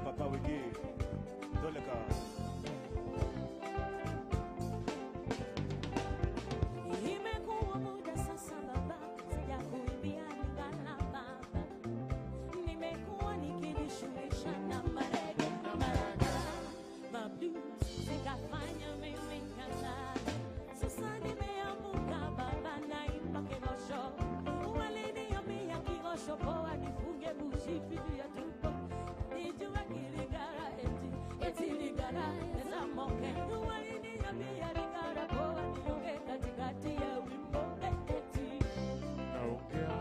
Papa Wiki, Doleka. Imekuwa muda sasa baba, sijakuimbia Lingala baba. Nimekuwa nikijishughulisha na marege, mablues, sikafanya mimi kaza. Sasa nimeamka baba, naimba kigosho. Waliniambia kigosho poa, nifunge bushi vitu ya tupo. Nijua kiligara eti ligara eza moke. Waliniambia ligara poa, nionge katikati ya wimbo eti. Naongea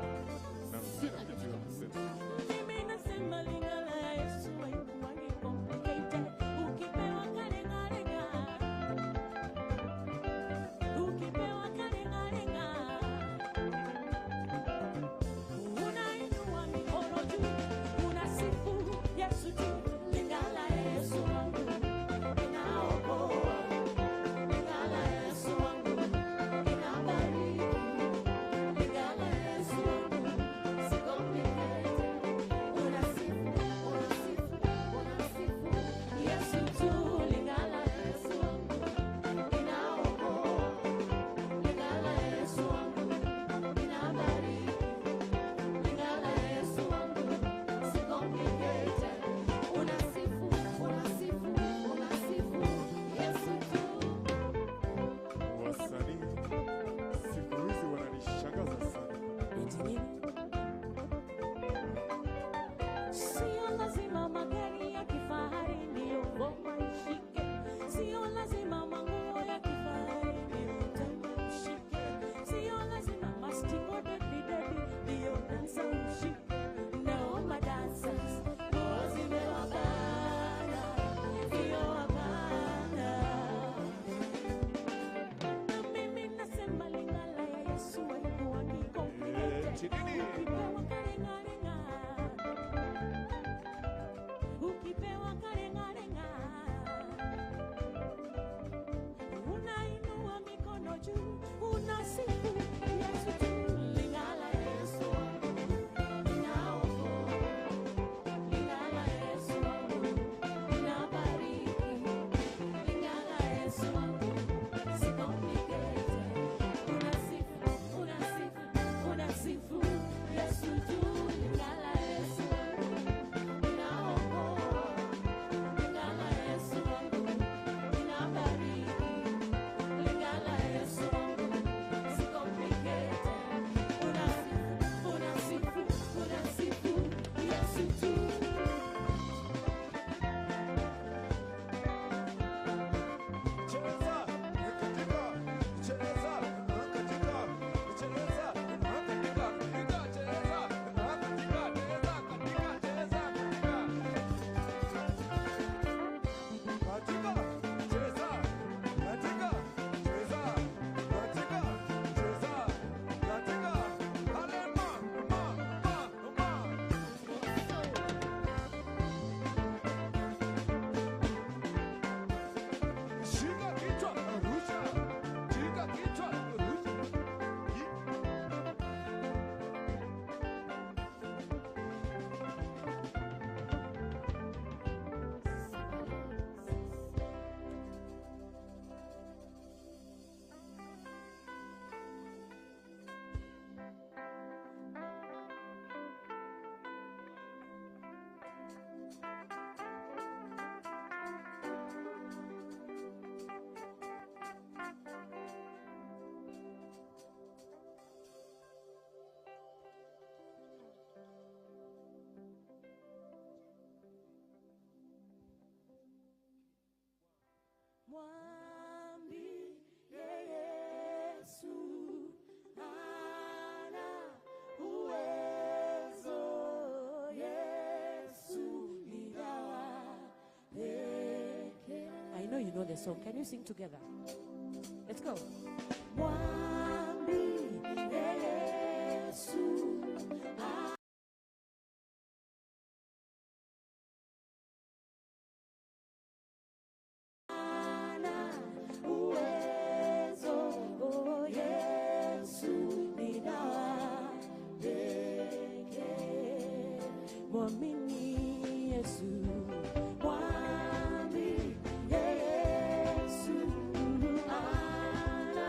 na msina kitu ya kusema. Mimi nasema Lingala ya Yesu haikuwangi complicated. Ukipewa karengarenga, ukipewa karengarenga, unainua mikono juu, unasifu Yesu tu. Lingala ya Yesu wangu inaokoa, Lingala ya Yesu wangu inabariki, Lingala ya Yesu wangu si complicated. Unasifu Yesu tu. Lingala ya Yesu wangu inaokoa, Lingala ya Yesu wangu inabariki, Lingala ya Yesu wangu si complicated. Unasifu Yesu tu. Wasanii siku hizi wananishangaza sana. Sio lazima magari ya kifahari ndio ngoma ishike. Sio lazima manguo ya kifahari ndio utamba ushike. Sio lazima mastingo debi ndio dansa ushike. No, my dancers, zimewabana, ndio wabana. Na mimi nasema Lingala ya Yesu haikuwangi complicated. Ukipewa karengarenga, ukipewa karengarenga, unainua mikono juu, unasifu Yesu tu. Lingala ya Yesu wangu inaokoa, Lingala ya Yesu wangu inabariki, Lingala ya Yesu wangu si complicated. Unasifu Yesu tu. Lingala ya Yesu wangu inaokoa, Lingala ya Yesu wangu inabariki, Lingala ya Yesu wangu si complicated. Unasifu Yesu tu. Mwambie Yesu ana uwezo. Yesu ni dawa pekee. I know you know the song. Can you sing together? Let's go. Mwambie Yesu ana Mwamini Yesu, mwamini Yesu, ana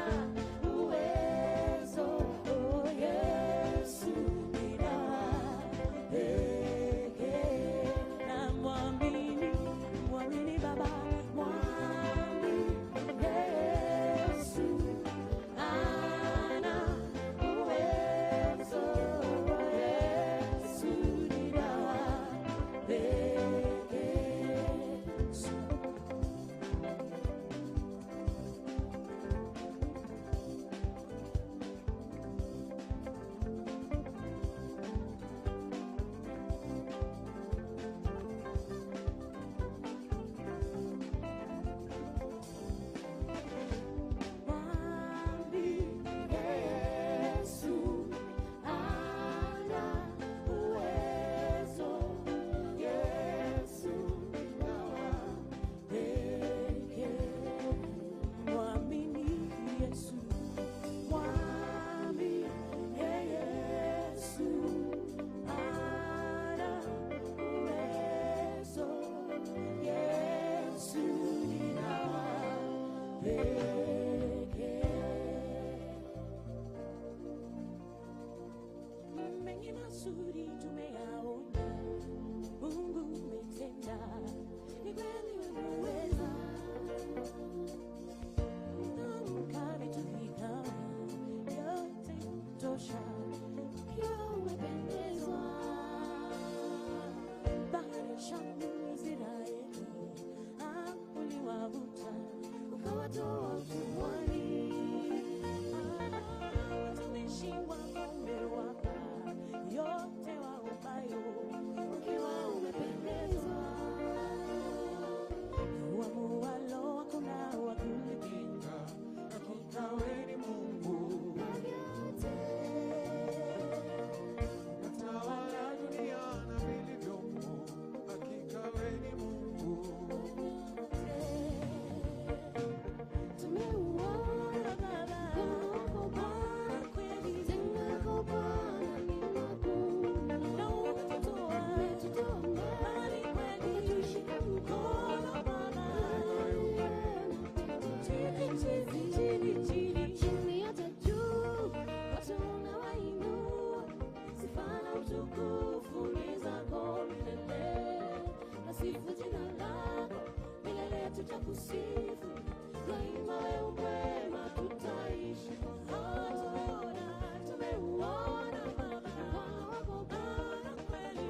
uwezo. Oh, Yesu ni dawa pekee. Na mwamini Baba, mwamini Yesu, ana uwezo. Yesu ni dawa pekee. Mengi mazuri tumeyaona, Mungu umetenda, ni kweli umeweza. Naamka vitu vikawa, yote kutosha, ukiwa umependezwa. Bahari Shamu, Israeli, uliwavuta, ukawatoa utumwani. Watumishi wako umewapa yote waombayo, ukiwa umependezwa. Uamualo hakuna wa kulipinga, hakika wewe ni Mungu wa yote. Unatawala dunia na vilivyomo, hakika wewe ni Mungu. Tumeuona Baba, Bwana kweli, Bwana ni makuu. Na umetutoa mbali kweli, tushike mkono Baba. Chini hata juu, watu unawainua. Sifa na utukufu ni zako milele. Nasifu jina lako milele, tutakusifu daima. Wewe mwema, tutaishi. Tumeuona Baba, mkono wako Bwana kweli,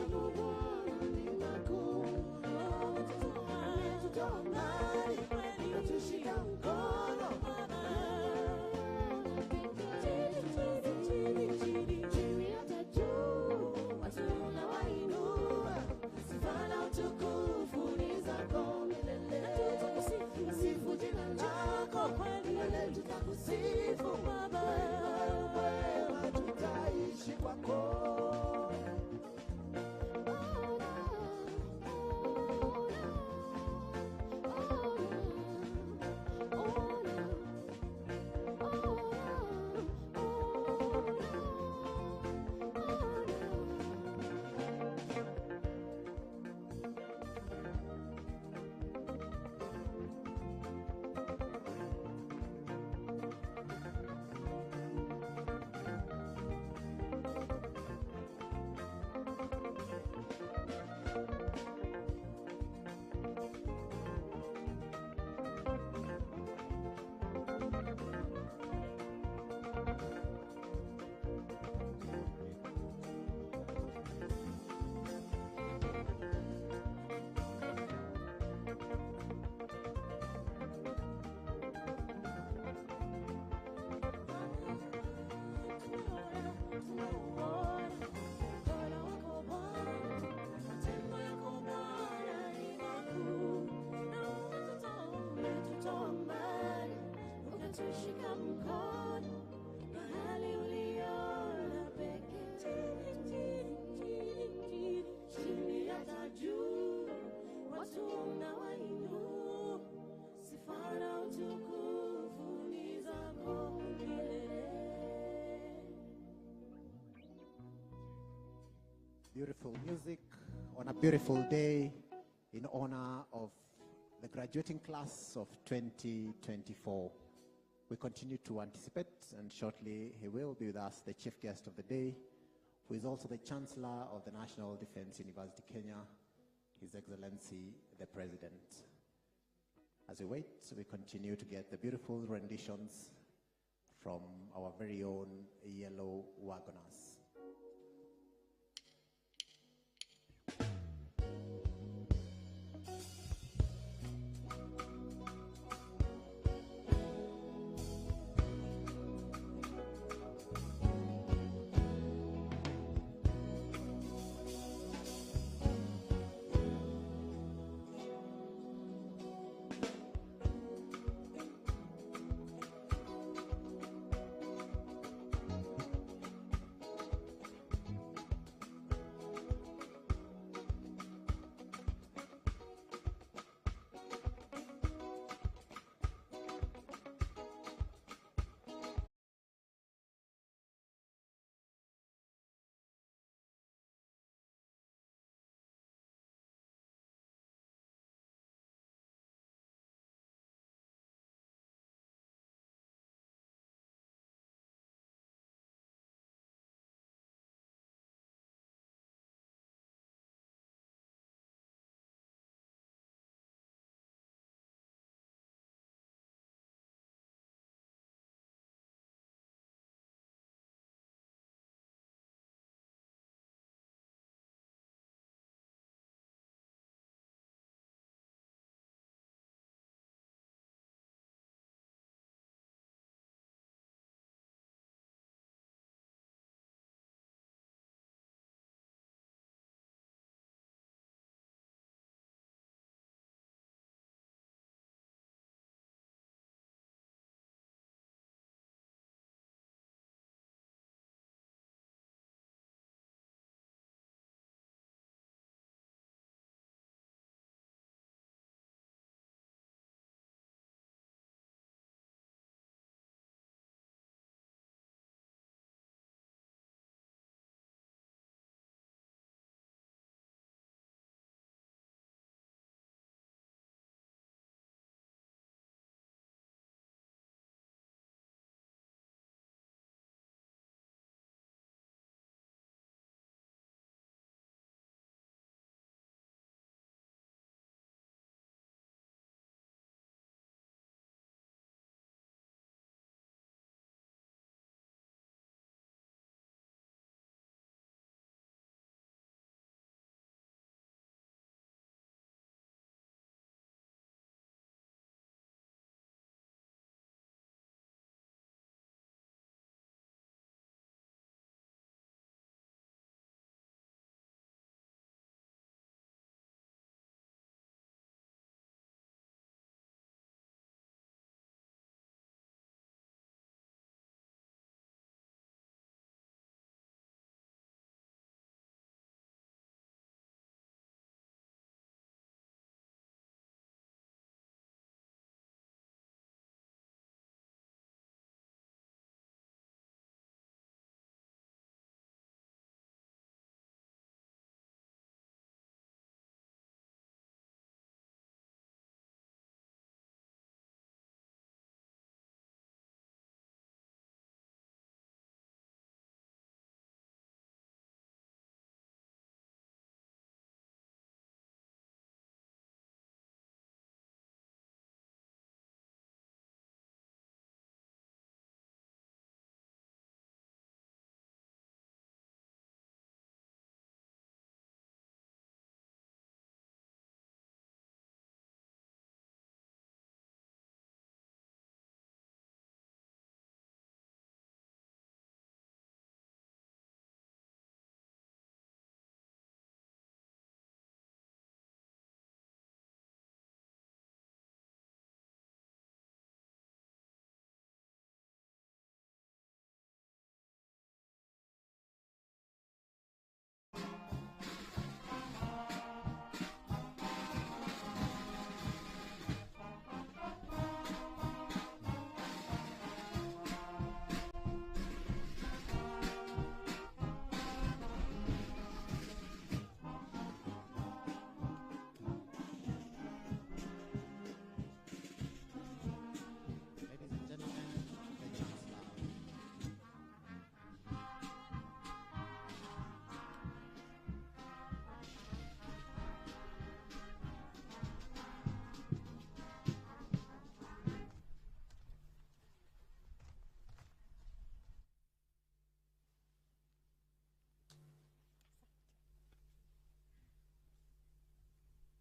Bwana ni makuu. Umetutoa mbali kweli, tushike mkono Baba. Chini hata juu, watu unawainua. Sifa na utukufu ni zako milele. beautiful music on a beautiful day in honor of the graduating class of 2024. We continue to anticipate, and shortly he will be with us, the chief guest of the day, who is also the Chancellor of the National Defense University, Kenya, His Excellency, the President. As we wait, we continue to get the beautiful renditions from our very own yellow wagoners.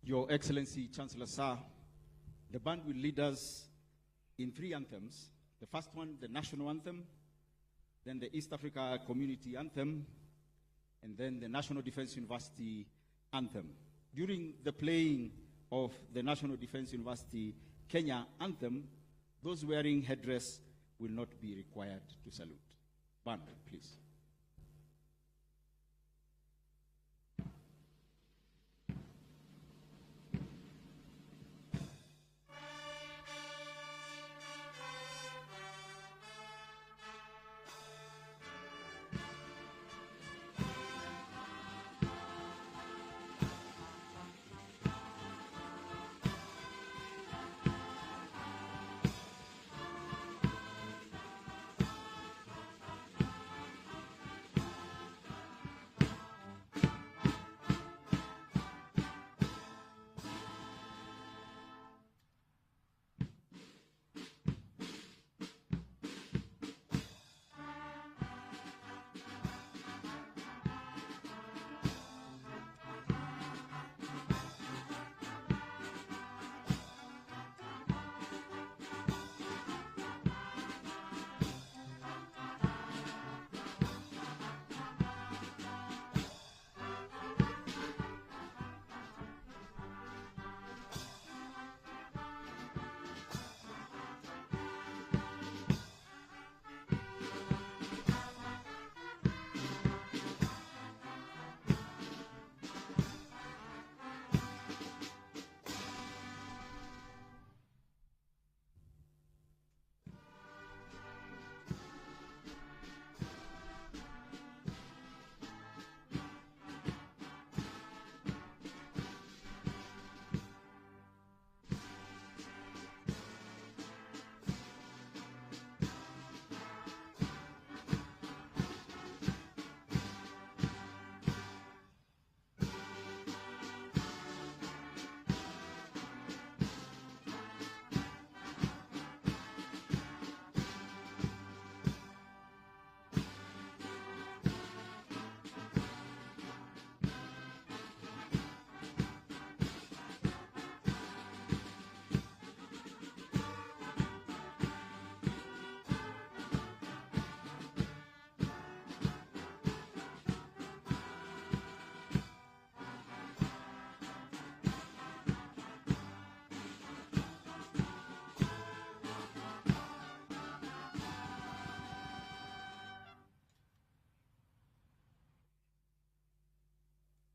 Your Excellency, Chancellor Sir, the band will lead us in 3 anthems. The first one, the national anthem, then the East Africa Community Anthem, and then the National Defense University Anthem. During the playing of the National Defense University Kenya Anthem, those wearing headdress will not be required to salute. Band, please.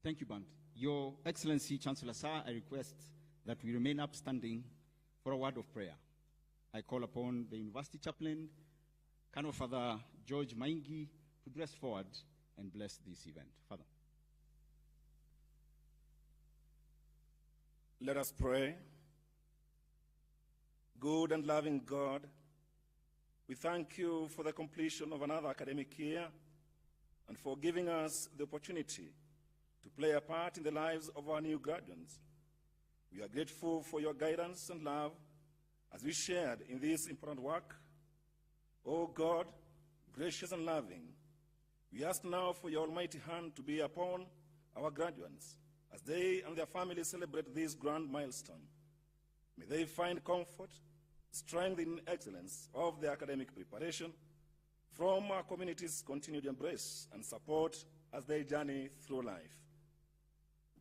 Thank you, Band. Your Excellency, Chancellor Sir, I request that we remain upstanding for a word of prayer. I call upon the University Chaplain, Colonel Father George Maingi, to dress forward and bless this event. Father. Let us pray. Good and loving God, we thank you for the completion of another academic year and for giving us the opportunity to play a part in the lives of our new graduates. We are grateful for your guidance and love as we shared in this important work. O God, gracious and loving, we ask now for your almighty hand to be upon our graduates as they and their families celebrate this grand milestone. May they find comfort, strength, and excellence of their academic preparation from our community's continued embrace and support as they journey through life.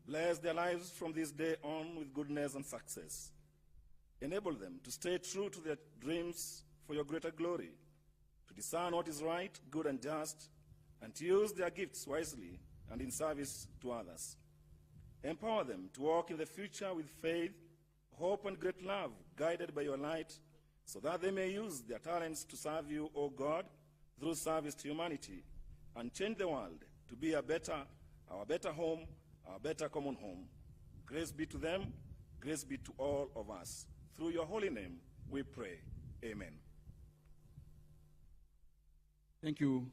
Bless their lives from this day on with goodness and success. Enable them to stay true to their dreams for your greater glory, to discern what is right, good, and just, and to use their gifts wisely and in service to others. Empower them to walk in the future with faith, hope, and great love, guided by your light, so that they may use their talents to serve you, O God, through service to humanity, and change the world to be our better home, our better common home. Grace be to them, grace be to all of us. Through your holy name, we pray. Amen. Thank you,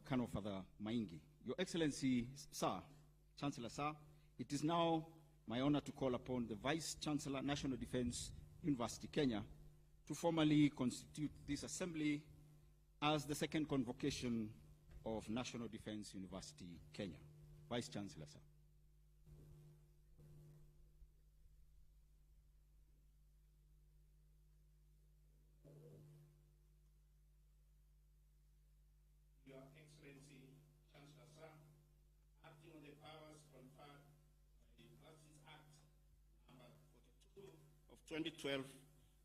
Colonel Father Maingi. Your Excellency, Sir, Chancellor Sir, it is now my honor to call upon the Vice Chancellor, National Defense University, Kenya, to formally constitute this assembly as the second convocation of National Defense University, Kenya. Vice Chancellor, sir. 2012,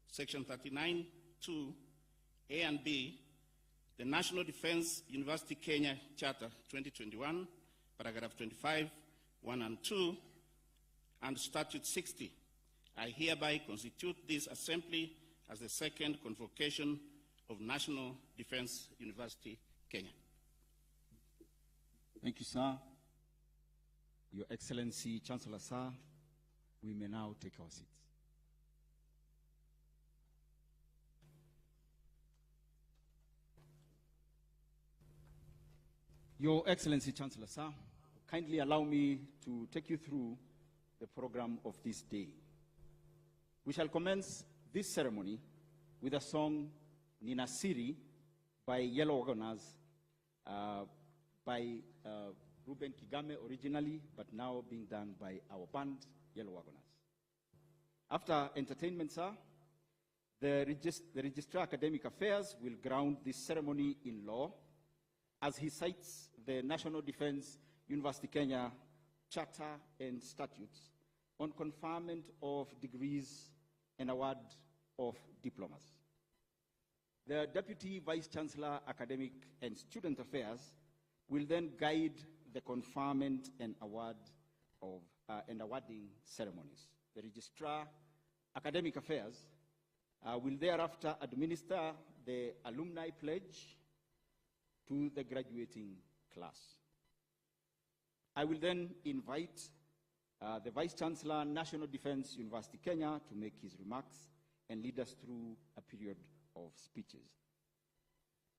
Section 39(2), A and B, the National Defense University Kenya Charter 2021, paragraph 25, 1 and 2, and Statute 60, I hereby constitute this assembly as the second convocation of National Defense University Kenya. Thank you, sir. Your Excellency, Chancellor, sir, we may now take our seats. Your Excellency, Chancellor, sir, kindly allow me to take you through the program of this day. We shall commence this ceremony with a song, Nina Siri, by Yellow Wagoners, by Ruben Kigame originally, but now being done by our band, Yellow Wagoners. After entertainment, sir, the Registrar Academic Affairs will ground this ceremony in law as he cites the National Defense University Kenya Charter and Statutes on conferment of degrees and award of diplomas. The Deputy Vice Chancellor, Academic and Student Affairs will then guide the conferment and award of and awarding ceremonies. The Registrar, Academic Affairs will thereafter administer the Alumni Pledge to the graduating class. I will then invite the Vice Chancellor, National Defense University Kenya, to make his remarks and lead us through a period of speeches.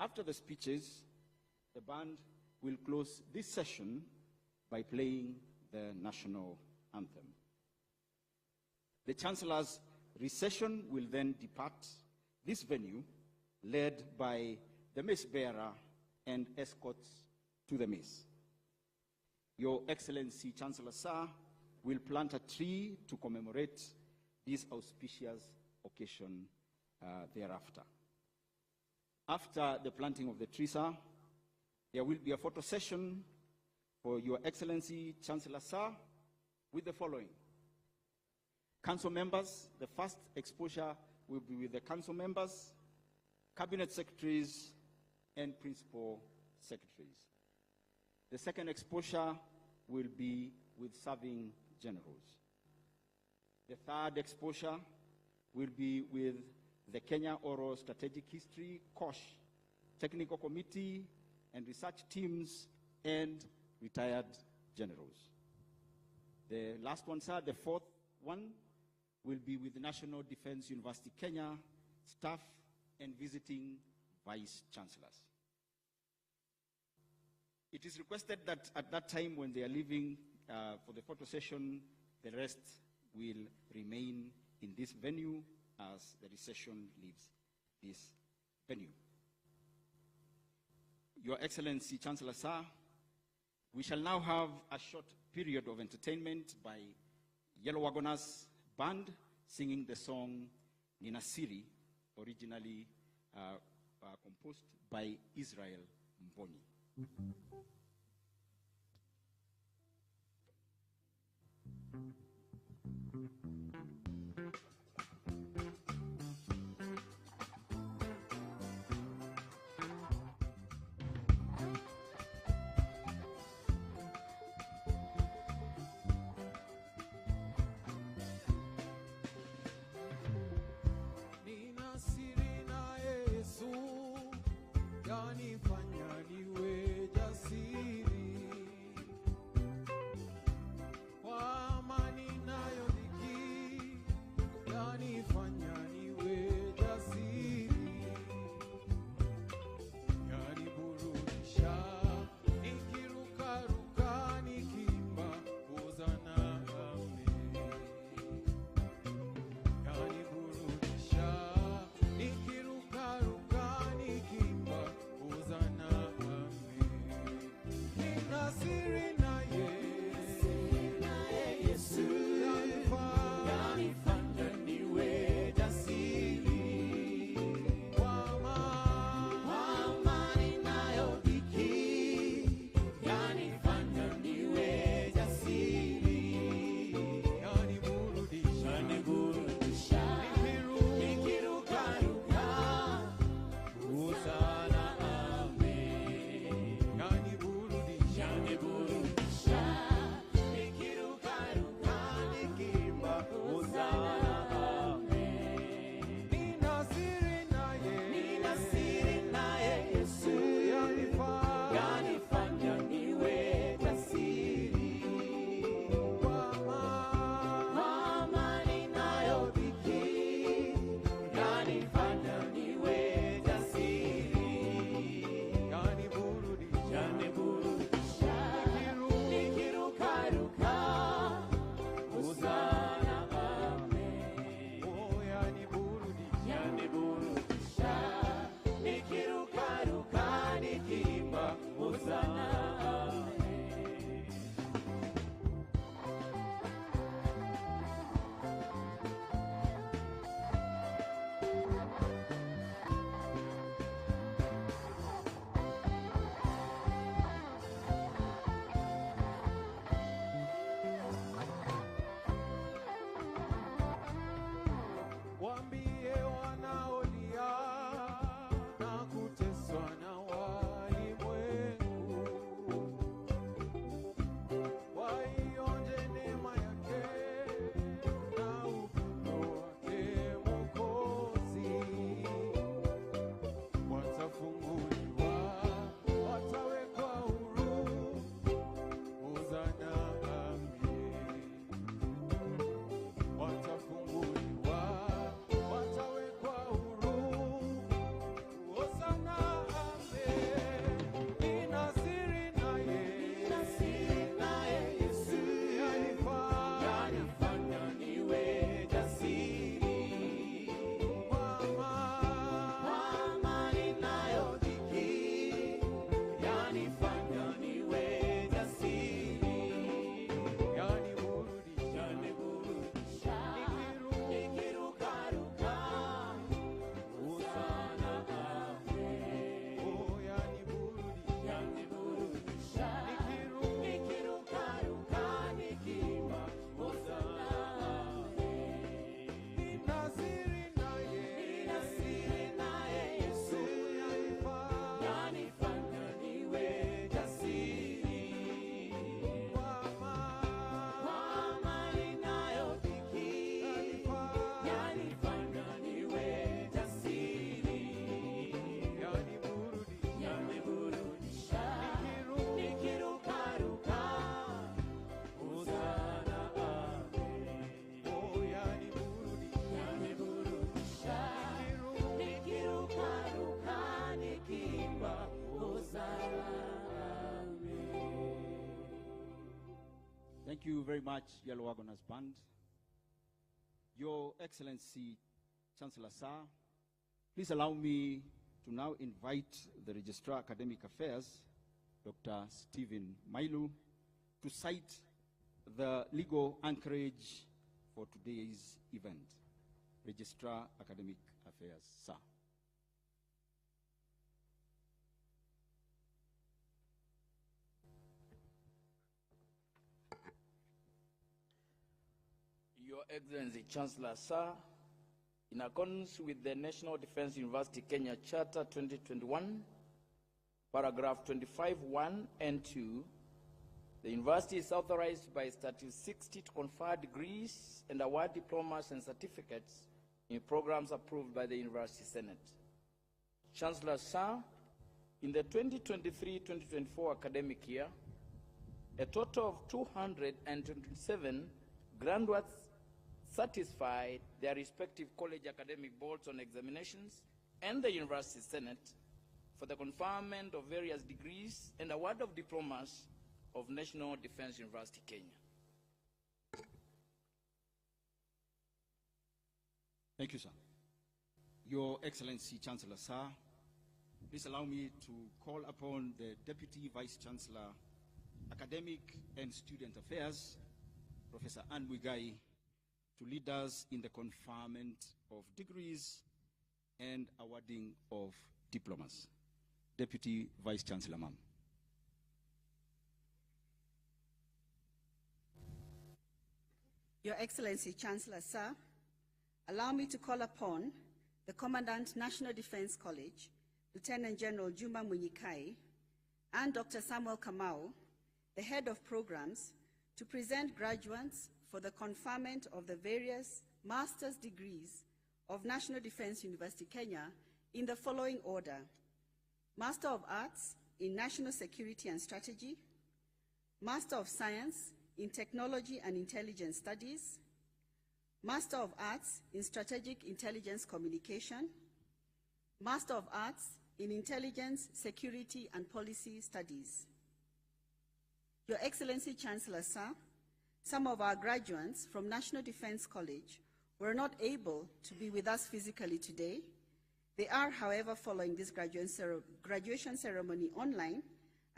After the speeches, the band will close this session by playing the national anthem. The Chancellor's recession will then depart this venue, led by the mace bearer and escorts to the mace. Your Excellency, Chancellor, sir, will plant a tree to commemorate this auspicious occasion thereafter. After the planting of the tree, sir, there will be a photo session for Your Excellency, Chancellor, sir, with the following. Council members, the first exposure will be with the council members, cabinet secretaries, and principal secretaries. The second exposure will be with serving generals. The third exposure will be with the Kenya Oral Strategic History, KOSH, Technical Committee, and research teams, and retired generals. The last one, sir, the fourth one, will be with the National Defense University Kenya staff and visiting vice chancellors. It is requested that at that time when they are leaving for the photo session, the rest will remain in this venue as the recession leaves this venue. Your Excellency, Chancellor, sir, we shall now have a short period of entertainment by Yellow Wagoners Band singing the song Nina Siri, originally composed by Israel Mboni. Nina siri na Yesu, yanifanya niwe jasiri. Kwa amani nayo dhiki, Thank you very much, Yellow Wagoners Band. Your Excellency, Chancellor Sir, please allow me to now invite the Registrar Academic Affairs, Dr. Stephen Mailu, to cite the legal anchorage for today's event. Registrar Academic Affairs, sir. Your Excellency, Chancellor, sir, in accordance with the National Defense University Kenya Charter 2021, paragraph 25(1) and 2, the university is authorized by Statute 60 to confer degrees and award diplomas and certificates in programs approved by the University Senate. Chancellor, sir, in the 2023-2024 academic year, a total of 227 graduates satisfied their respective college academic boards on examinations and the University Senate for the conferment of various degrees and award of diplomas of National Defense University, Kenya. Thank you, sir. Your Excellency, Chancellor, sir, please allow me to call upon the Deputy Vice Chancellor, Academic and Student Affairs, Professor Anne Muigai, to lead us in the conferment of degrees and awarding of diplomas. Deputy Vice Chancellor, ma'am. Your Excellency, Chancellor, sir, allow me to call upon the Commandant, National Defense College, Lieutenant General Juma Munyikai, and Dr. Samuel Kamau, the Head of Programs, to present graduates for the conferment of the various master's degrees of National Defense University, Kenya, in the following order: Master of Arts in National Security and Strategy, Master of Science in Technology and Intelligence Studies, Master of Arts in Strategic Intelligence Communication, Master of Arts in Intelligence, Security and Policy Studies. Your Excellency, Chancellor, sir, some of our graduates from National Defense College were not able to be with us physically today. They are, however, following this graduation ceremony online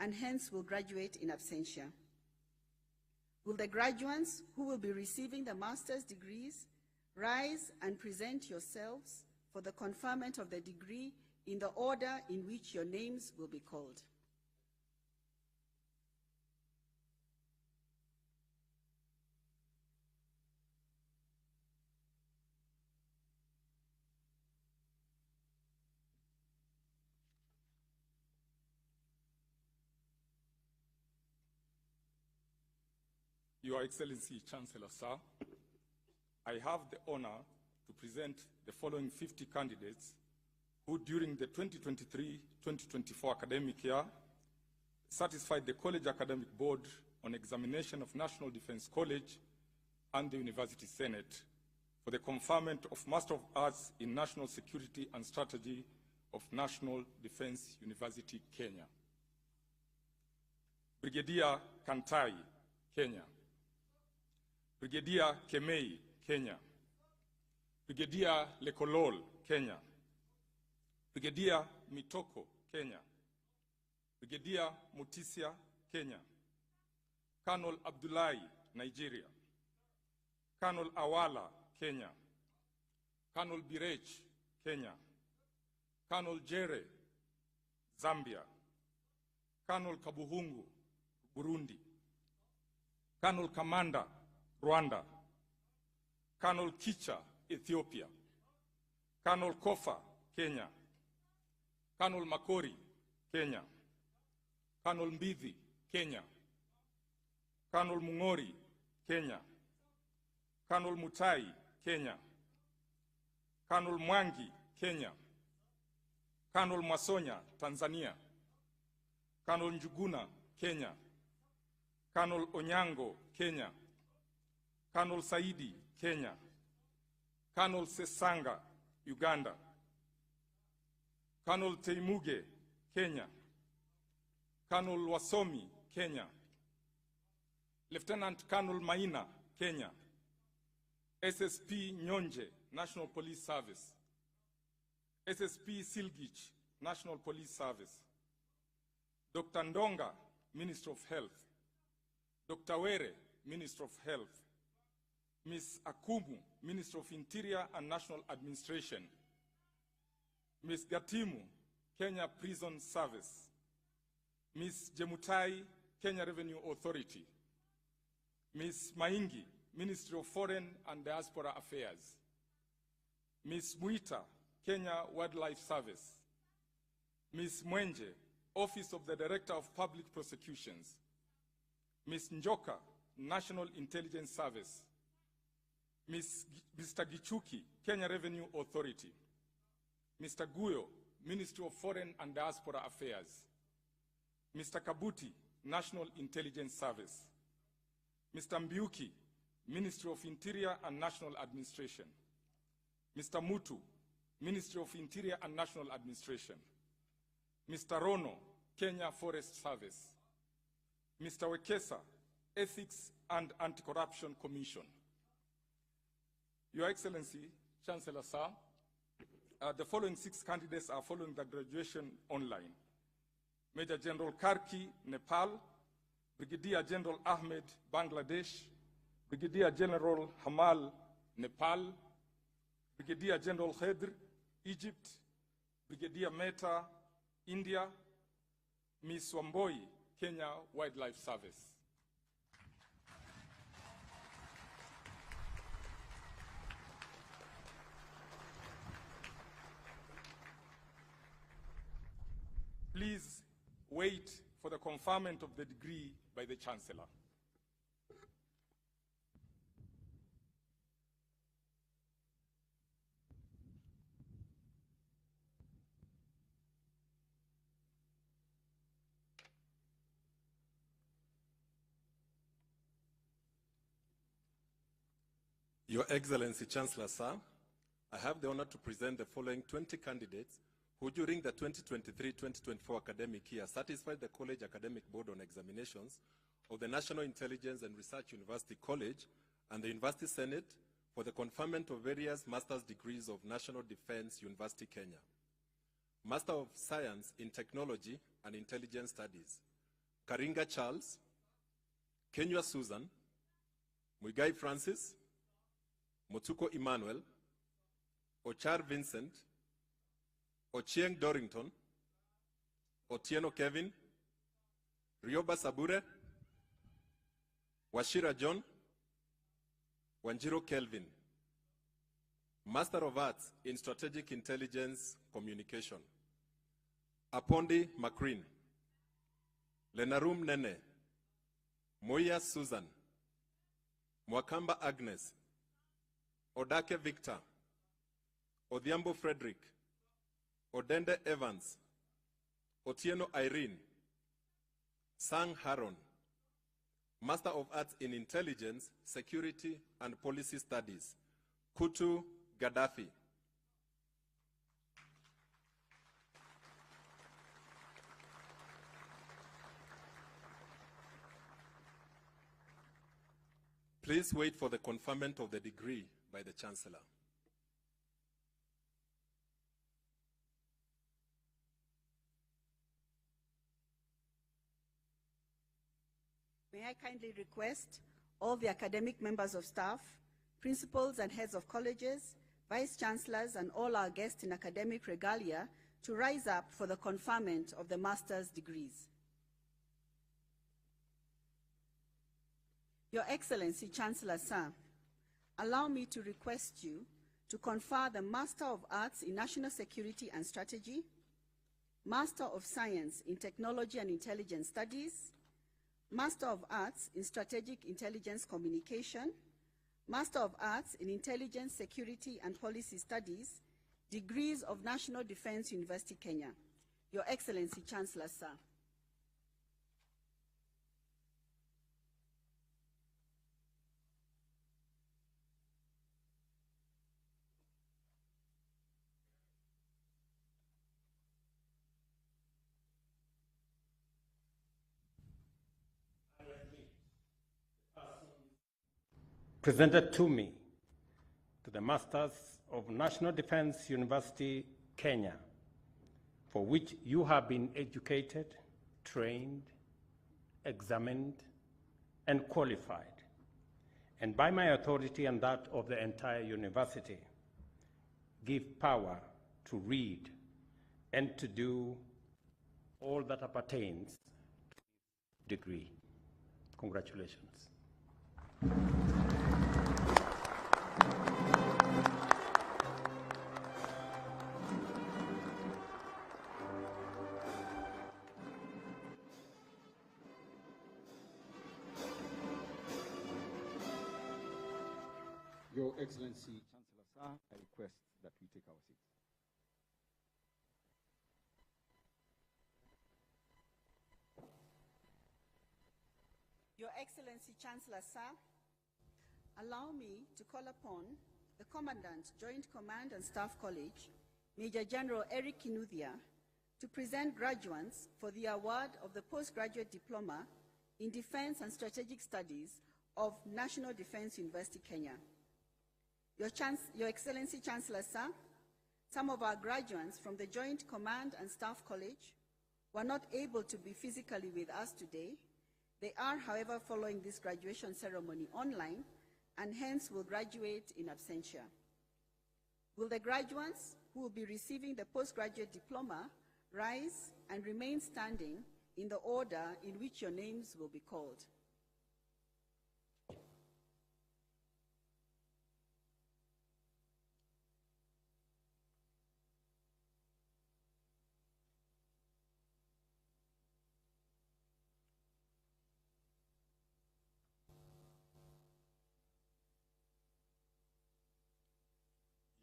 and hence will graduate in absentia. Will the graduates who will be receiving the master's degrees rise and present yourselves for the conferment of the degree in the order in which your names will be called? Your Excellency, Chancellor, sir, I have the honor to present the following 50 candidates who, during the 2023-2024 academic year, satisfied the College Academic Board on examination of National Defense College and the University Senate for the conferment of Master of Arts in National Security and Strategy of National Defense University, Kenya. Brigadier Kantai, Kenya. Brigadier Kemei, Kenya. Brigadier Lekolol, Kenya. Brigadier Mitoko, Kenya. Brigadier Mutisia, Kenya. Colonel Abdullahi, Nigeria. Colonel Awala, Kenya. Colonel Birech, Kenya. Colonel Jere, Zambia. Colonel Kabuhungu, Burundi. Colonel Kamanda, Rwanda. Colonel Kicha, Ethiopia. Colonel Kofa, Kenya. Colonel Makori, Kenya. Colonel Mbithi, Kenya. Colonel Mungori, Kenya. Colonel Mutai, Kenya. Colonel Mwangi, Kenya. Colonel Masonya, Tanzania. Colonel Njuguna, Kenya. Colonel Onyango, Kenya. Colonel Saidi, Kenya. Colonel Sesanga, Uganda. Colonel Teimuge, Kenya. Colonel Wasomi, Kenya. Lieutenant Colonel Maina, Kenya. SSP Nyonje, National Police Service. SSP Silgich, National Police Service. Dr. Ndonga, Minister of Health. Dr. Were, Minister of Health. Ms. Akumu, Minister of Interior and National Administration. Ms. Gatimu, Kenya Prison Service. Ms. Jemutai, Kenya Revenue Authority. Ms. Maingi, Ministry of Foreign and Diaspora Affairs. Ms. Muita, Kenya Wildlife Service. Ms. Mwenje, Office of the Director of Public Prosecutions. Ms. Njoka, National Intelligence Service. Mr. Gichuki, Kenya Revenue Authority. Mr. Guyo, Ministry of Foreign and Diaspora Affairs. Mr. Kabuti, National Intelligence Service. Mr. Mbiuki, Ministry of Interior and National Administration. Mr. Mutu, Ministry of Interior and National Administration. Mr. Rono, Kenya Forest Service. Mr. Wekesa, Ethics and Anti-Corruption Commission. Your Excellency, Chancellor Sir, the following 6 candidates are following the graduation online. Major General Karki, Nepal. Brigadier General Ahmed, Bangladesh. Brigadier General Hamal, Nepal. Brigadier General Khedr, Egypt. Brigadier Mehta, India. Ms. Wamboi, Kenya Wildlife Service. Please wait for the conferment of the degree by the Chancellor. Your Excellency, Chancellor Sir, I have the honor to present the following 20 candidates who during the 2023-2024 academic year satisfied the College Academic Board on Examinations of the National Intelligence and Research University College and the University Senate for the conferment of various master's degrees of National Defense University, Kenya. Master of Science in Technology and Intelligence Studies, Karinga Charles, Kenywa Susan, Muigai Francis, Motuko Emmanuel, Ochar Vincent, Ochieng Dorrington, Otieno Kevin, Rioba Sabure, Washira John, Wanjiro Kelvin. Master of Arts in Strategic Intelligence Communication, Apondi Macrin, Lenarum Nene, Moya Susan, Mwakamba Agnes, Odake Victor, Odhiambo Frederick, Odende Evans, Otieno Irene, Sang Haron, Master of Arts in Intelligence, Security and Policy Studies, Kutu Gaddafi. Please wait for the conferment of the degree by the Chancellor. May I kindly request all the academic members of staff, principals and heads of colleges, vice chancellors, and all our guests in academic regalia to rise up for the conferment of the master's degrees. Your Excellency, Chancellor Sir, allow me to request you to confer the Master of Arts in National Security and Strategy, Master of Science in Technology and Intelligence Studies, Master of Arts in Strategic Intelligence Communication, Master of Arts in Intelligence, Security and Policy Studies, degrees of National Defense University, Kenya. Your Excellency, Chancellor Sir. presented to me to the Masters of National Defense University, Kenya, for which you have been educated, trained, examined, and qualified, and by my authority and that of the entire university, give power to read and to do all that appertains to this degree. Congratulations. Your Excellency, Chancellor Sir, I request that we take our seats. Your Excellency, Chancellor Sir, allow me to call upon the Commandant, Joint Command and Staff College, Major General Eric Kinuthia, to present graduates for the award of the postgraduate diploma in Defense and Strategic Studies of National Defense University, Kenya. Your Excellency, Chancellor Sir, some of our graduates from the Joint Command and Staff College were not able to be physically with us today. They are, however, following this graduation ceremony online and hence will graduate in absentia. Will the graduates who will be receiving the postgraduate diploma rise and remain standing in the order in which your names will be called?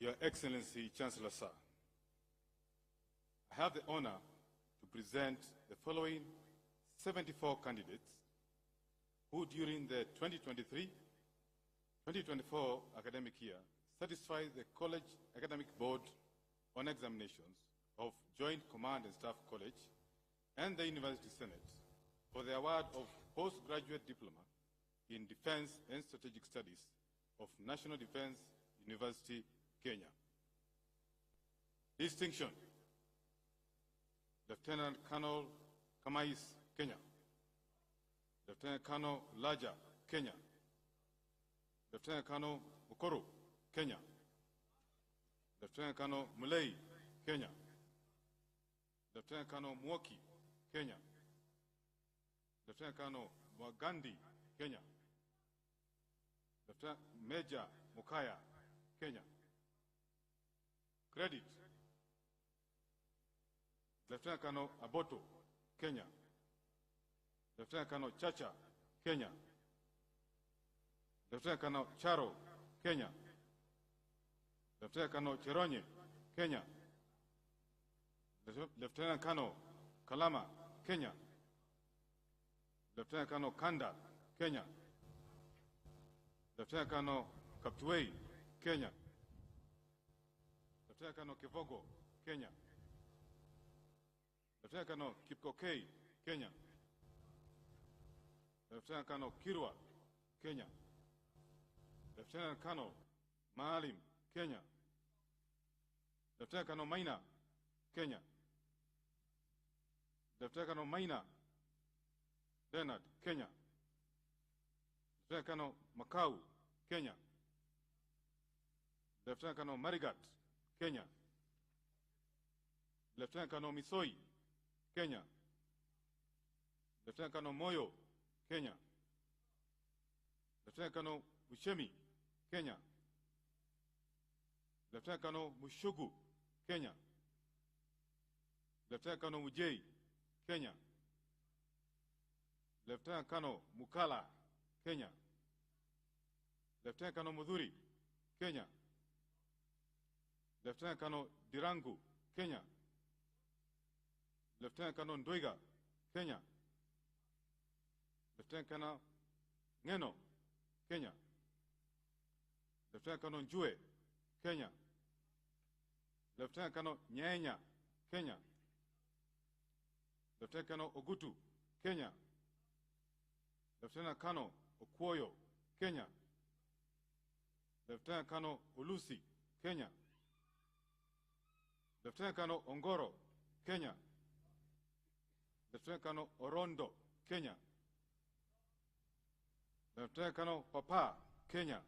Your Excellency, Chancellor Sir, I have the honor to present the following 74 candidates who during the 2023-2024 academic year satisfied the College Academic Board on examinations of Joint Command and Staff College and the University Senate for the award of postgraduate diploma in Defense and Strategic Studies of National Defense University, Kenya. Distinction: Lieutenant Colonel Kamais, Kenya. Lieutenant Colonel Laja, Kenya. Lieutenant Colonel Okoro, Kenya. Lieutenant Colonel Mulei, Kenya. Lieutenant Colonel Mwoki, Kenya. Lieutenant Colonel Mwagandi, Kenya. Lieutenant Major Mukaya, Kenya. Credit: Lieutenant Colonel Aboto, Kenya. Lieutenant Colonel Chacha, Kenya. Lieutenant Colonel Charo, Kenya. Lieutenant Colonel Cheronye, Kenya. Lieutenant Colonel Kalama, Kenya. Lieutenant Colonel Kanda, Kenya. Lieutenant Colonel Kaptuei, Kenya. Lieutenant Colonel Kivogo, Kenya. Lieutenant Colonel Kipkokei, Kenya. Lieutenant Colonel Kirwa, Kenya. Lieutenant Colonel Maalim, Kenya. Lieutenant Colonel Maina, Kenya. Lieutenant Colonel Maina Leonard, Kenya. Lieutenant Colonel Makau, Kenya. Lieutenant Colonel Marigat, Kenya. Lieutenant Colonel Misoi, Kenya. Lieutenant Colonel Moyo, Kenya. Lieutenant Colonel Bushemi, Kenya. Lieutenant Colonel Mushugu, Kenya. Lieutenant Colonel Mujei, Kenya. Lieutenant Colonel Mukala, Kenya. Lieutenant Colonel Mudhuri, Kenya. Lieutenant Colonel Dirangu, Kenya. Lieutenant Colonel Ndoiga, Kenya. Lieutenant Colonel Ngeno, Kenya. Lieutenant Colonel Njue, Kenya. Lieutenant Colonel Nyenya, Kenya. Lieutenant Colonel Ogutu, Kenya. Lieutenant Colonel Okwoyo, Kenya. Lieutenant Colonel Ulusi, Kenya. Lieutenant Colonel Ongoro, Kenya. Lieutenant Colonel Orondo, Kenya. Lieutenant Colonel Papa, Kenya.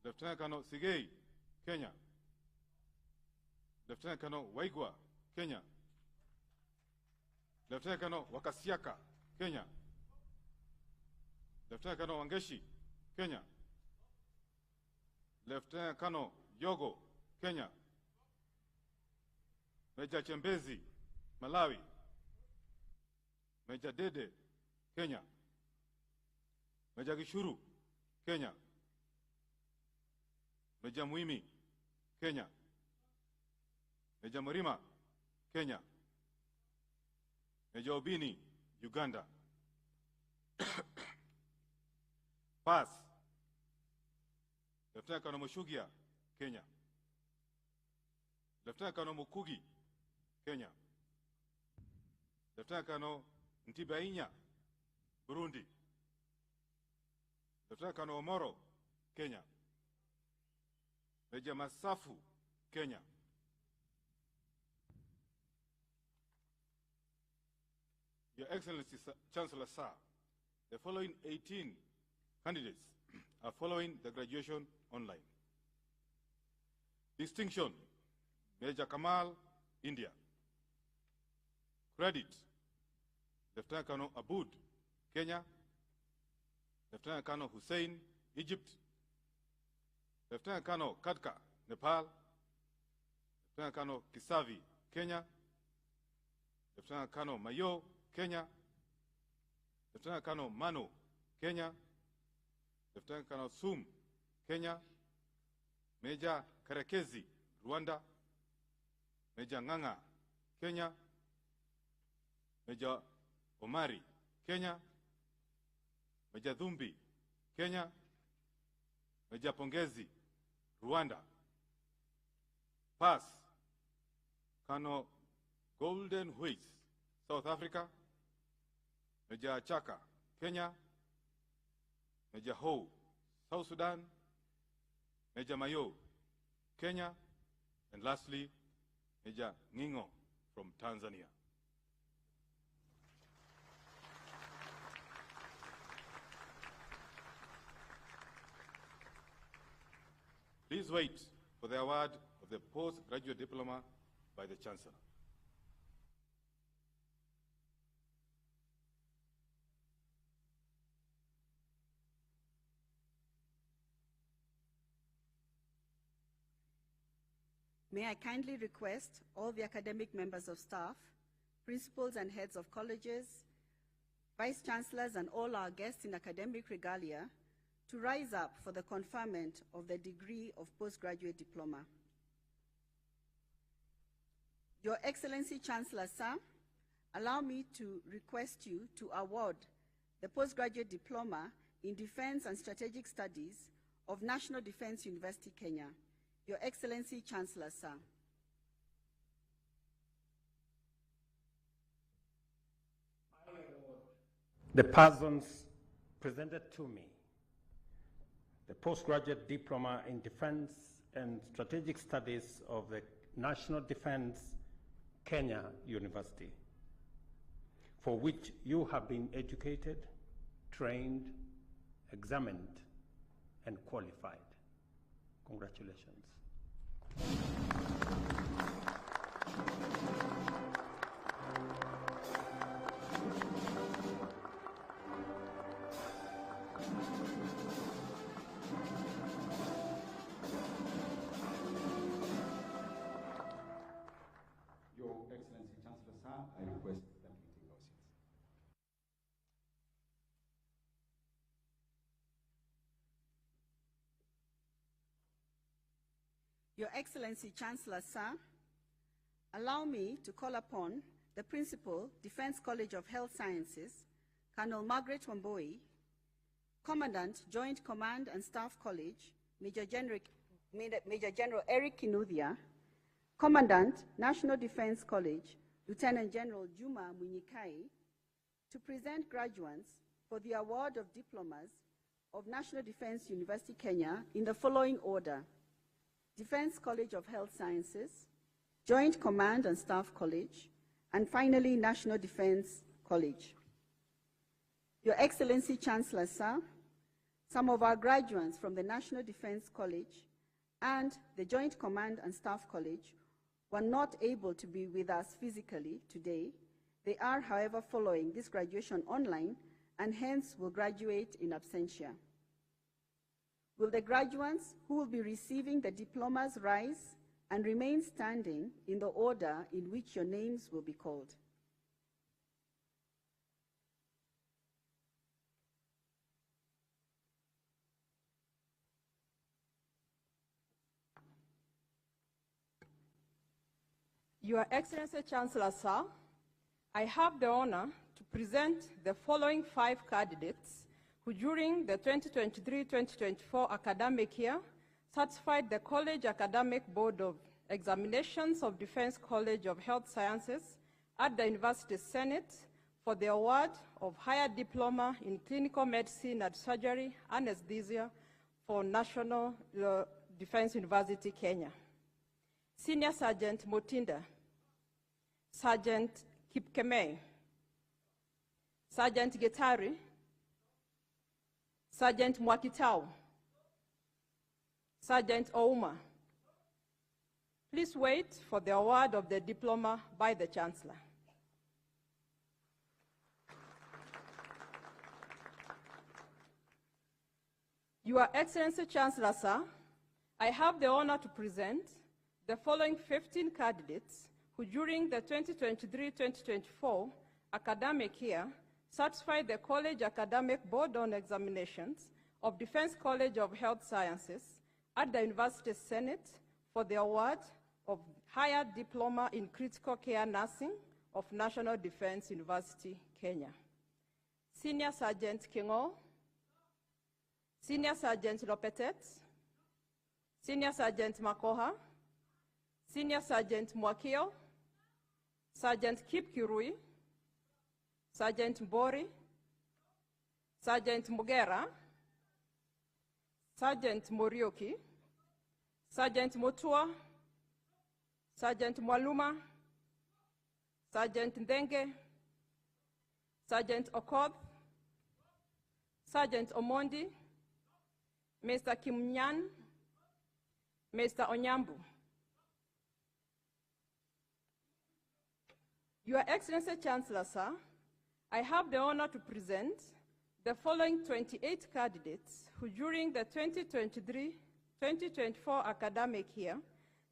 Lieutenant Colonel Sigei, Kenya. Lieutenant Colonel Waigwa, Kenya. Lieutenant Colonel Wakasiaka, Kenya. Lieutenant Colonel Wangeshi, Kenya. Lieutenant Colonel Yogo, Kenya. Major Chembezi, Malawi. Major Dede, Kenya. Major Gishuru, Kenya. Major Muimi, Kenya. Major Murima, Kenya. Major Obini, Uganda. Pass. Lieutenant Colonel Mushugia, Kenya. Lieutenant Colonel Mukugi, Kenya. Lieutenant Colonel Ntibainya, Burundi. Lieutenant Colonel Omoro, Kenya. Major Masafu, Kenya. Your Excellency, Chancellor Sir, the following 18 candidates are following the graduation online. Distinction, Major Kamal, India. Credit, Lieutenant Colonel Aboud, Kenya. Lieutenant Colonel Hussein, Egypt. Lieutenant Colonel Kadka, Nepal. Lieutenant Colonel Kisavi, Kenya. Lieutenant Colonel Mayo, Kenya. Lieutenant Colonel Mano, Kenya. Lieutenant Colonel Sum, Kenya. Major Karekezi, Rwanda. Major Nganga, Kenya. Major Omari, Kenya. Major Dhumbi, Kenya. Major Pongezi, Rwanda. Pass, Colonel Golden Huis, South Africa. Major Chaka, Kenya. Major Ho, South Sudan. Major Mayo, Kenya. And lastly, Major Ngingo from Tanzania. Please wait for the award of the postgraduate diploma by the Chancellor. May I kindly request all the academic members of staff, principals and heads of colleges, vice chancellors and all our guests in academic regalia to rise up for the conferment of the degree of postgraduate diploma. Your Excellency Chancellor Sir, allow me to request you to award the postgraduate diploma in Defense and Strategic Studies of National Defense University, Kenya. Your Excellency Chancellor Sir. The persons presented to me the postgraduate diploma in Defense and Strategic Studies of the National Defense Kenya University, for which you have been educated, trained, examined, and qualified. Congratulations. Your Excellency Chancellor Sir, I request that we take our seats. Your Excellency Chancellor Sir, allow me to call upon the Principal, Defense College of Health Sciences, Colonel Margaret Wamboi, Commandant, Joint Command and Staff College, Major General Eric Kinuthia, Commandant, National Defense College, Lieutenant General Juma Munyikai, to present graduates for the award of diplomas of National Defense University, Kenya, in the following order: Defense College of Health Sciences, Joint Command and Staff College, and finally, National Defense College. Your Excellency, Chancellor, Sir, some of our graduates from the National Defense College and the Joint Command and Staff College were not able to be with us physically today. They are, however, following this graduation online and hence will graduate in absentia. Will the graduates who will be receiving the diplomas rise and remain standing in the order in which your names will be called? Your Excellency, Chancellor, Sir, I have the honor to present the following 5 candidates who during the 2023-2024 academic year certified the College Academic Board of Examinations of Defense College of Health Sciences at the University Senate for the award of Higher Diploma in Clinical Medicine and Surgery Anesthesia for National Defense University, Kenya. Senior Sergeant Motinda, Sergeant Kipkemei, Sergeant Getari, Sergeant Mwakitao, Sergeant Ouma. Please wait for the award of the diploma by the Chancellor. Your Excellency, Chancellor, Sir, I have the honor to present the following 15 candidates who during the 2023-2024 academic year certified the College Academic Board on Examinations of Defense College of Health Sciences at the University Senate for the award of Higher Diploma in Critical Care Nursing of National Defense University, Kenya. Senior Sergeant Kingo, Senior Sergeant Lopetet, Senior Sergeant Makoha, Senior Sergeant Mwakio, Sergeant Kip Kirui, Sergeant Mbori, Sergeant Mugera, Sergeant Morioki, Sergeant Motua, Sergeant Mwaluma, Sergeant Ndenge, Sergeant Okoth, Sergeant Omondi, Mr. Kimnyan, Mr. Onyambu. Your Excellency, Chancellor, Sir, I have the honor to present the following 28 candidates who during the 2023-2024 academic year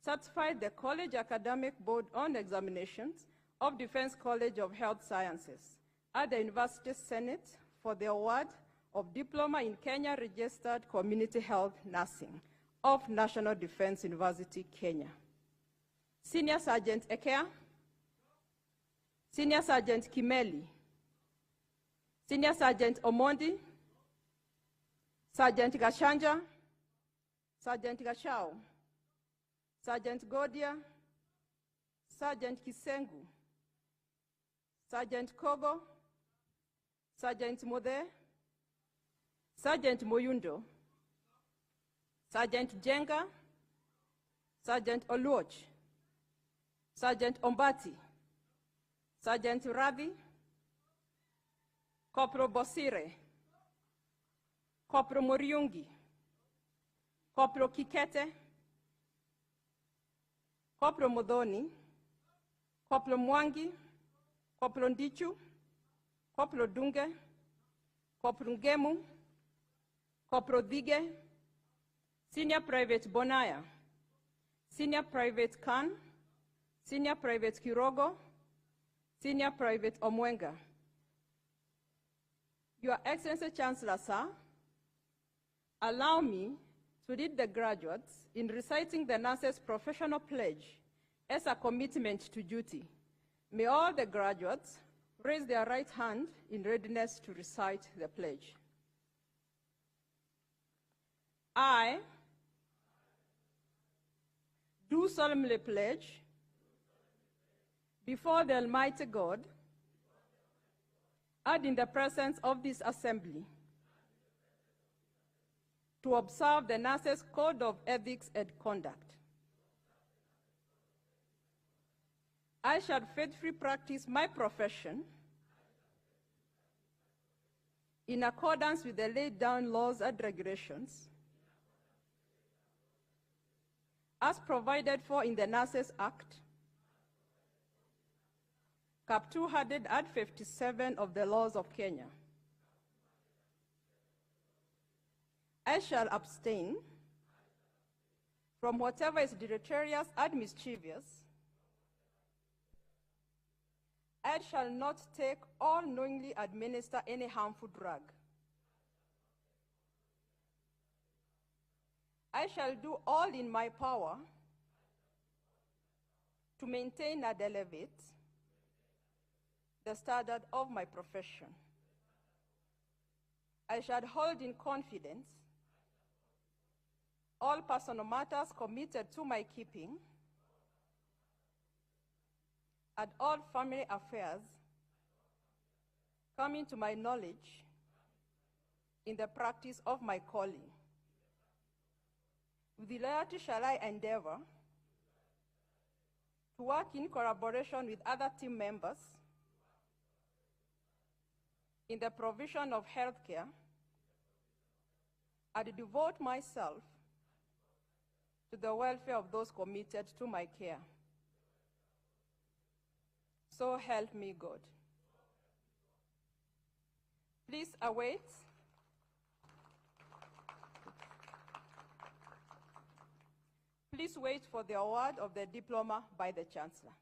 certified the College Academic Board on Examinations of Defense College of Health Sciences at the University Senate for the award of Diploma in Kenya Registered Community Health Nursing of National Defense University, Kenya. Senior Sergeant Ekea, Senior Sergeant Kimeli, Senior Sergeant Omondi, Sergeant Gashanja, Sergeant Gashao, Sergeant Godia, Sergeant Kisengu, Sergeant Kogo, Sergeant Mode, Sergeant Moyundo, Sergeant Jenga, Sergeant Oluoch, Sergeant Ombati, Sergeant Ravi, Corporal Bosire, Corporal Moriungi, Corporal Kikete, Corporal Modoni, Corporal Mwangi, Corporal Ndichu, Corporal Dunge, Corporal Ngemu, Corporal Dige, Senior Private Bonaya, Senior Private Khan, Senior Private Kirogo, Senior Private Omwenga. Your Excellency, Chancellor, Sir, allow me to lead the graduates in reciting the nurse's professional pledge as a commitment to duty. May all the graduates raise their right hand in readiness to recite the pledge. I do solemnly pledge before the Almighty God and in the presence of this assembly to observe the nurses' code of ethics and conduct. I shall faithfully practice my profession in accordance with the laid down laws and regulations as provided for in the Nurses Act, Cap 257 of the laws of Kenya. I shall abstain from whatever is deleterious and mischievous. I shall not take or knowingly administer any harmful drug. I shall do all in my power to maintain and elevate the standard of my profession. I shall hold in confidence all personal matters committed to my keeping and all family affairs coming to my knowledge in the practice of my calling. With loyalty shall I endeavor to work in collaboration with other team members in the provision of healthcare and devote myself to the welfare of those committed to my care. So help me God. Please await Please wait for the award of the diploma by the Chancellor.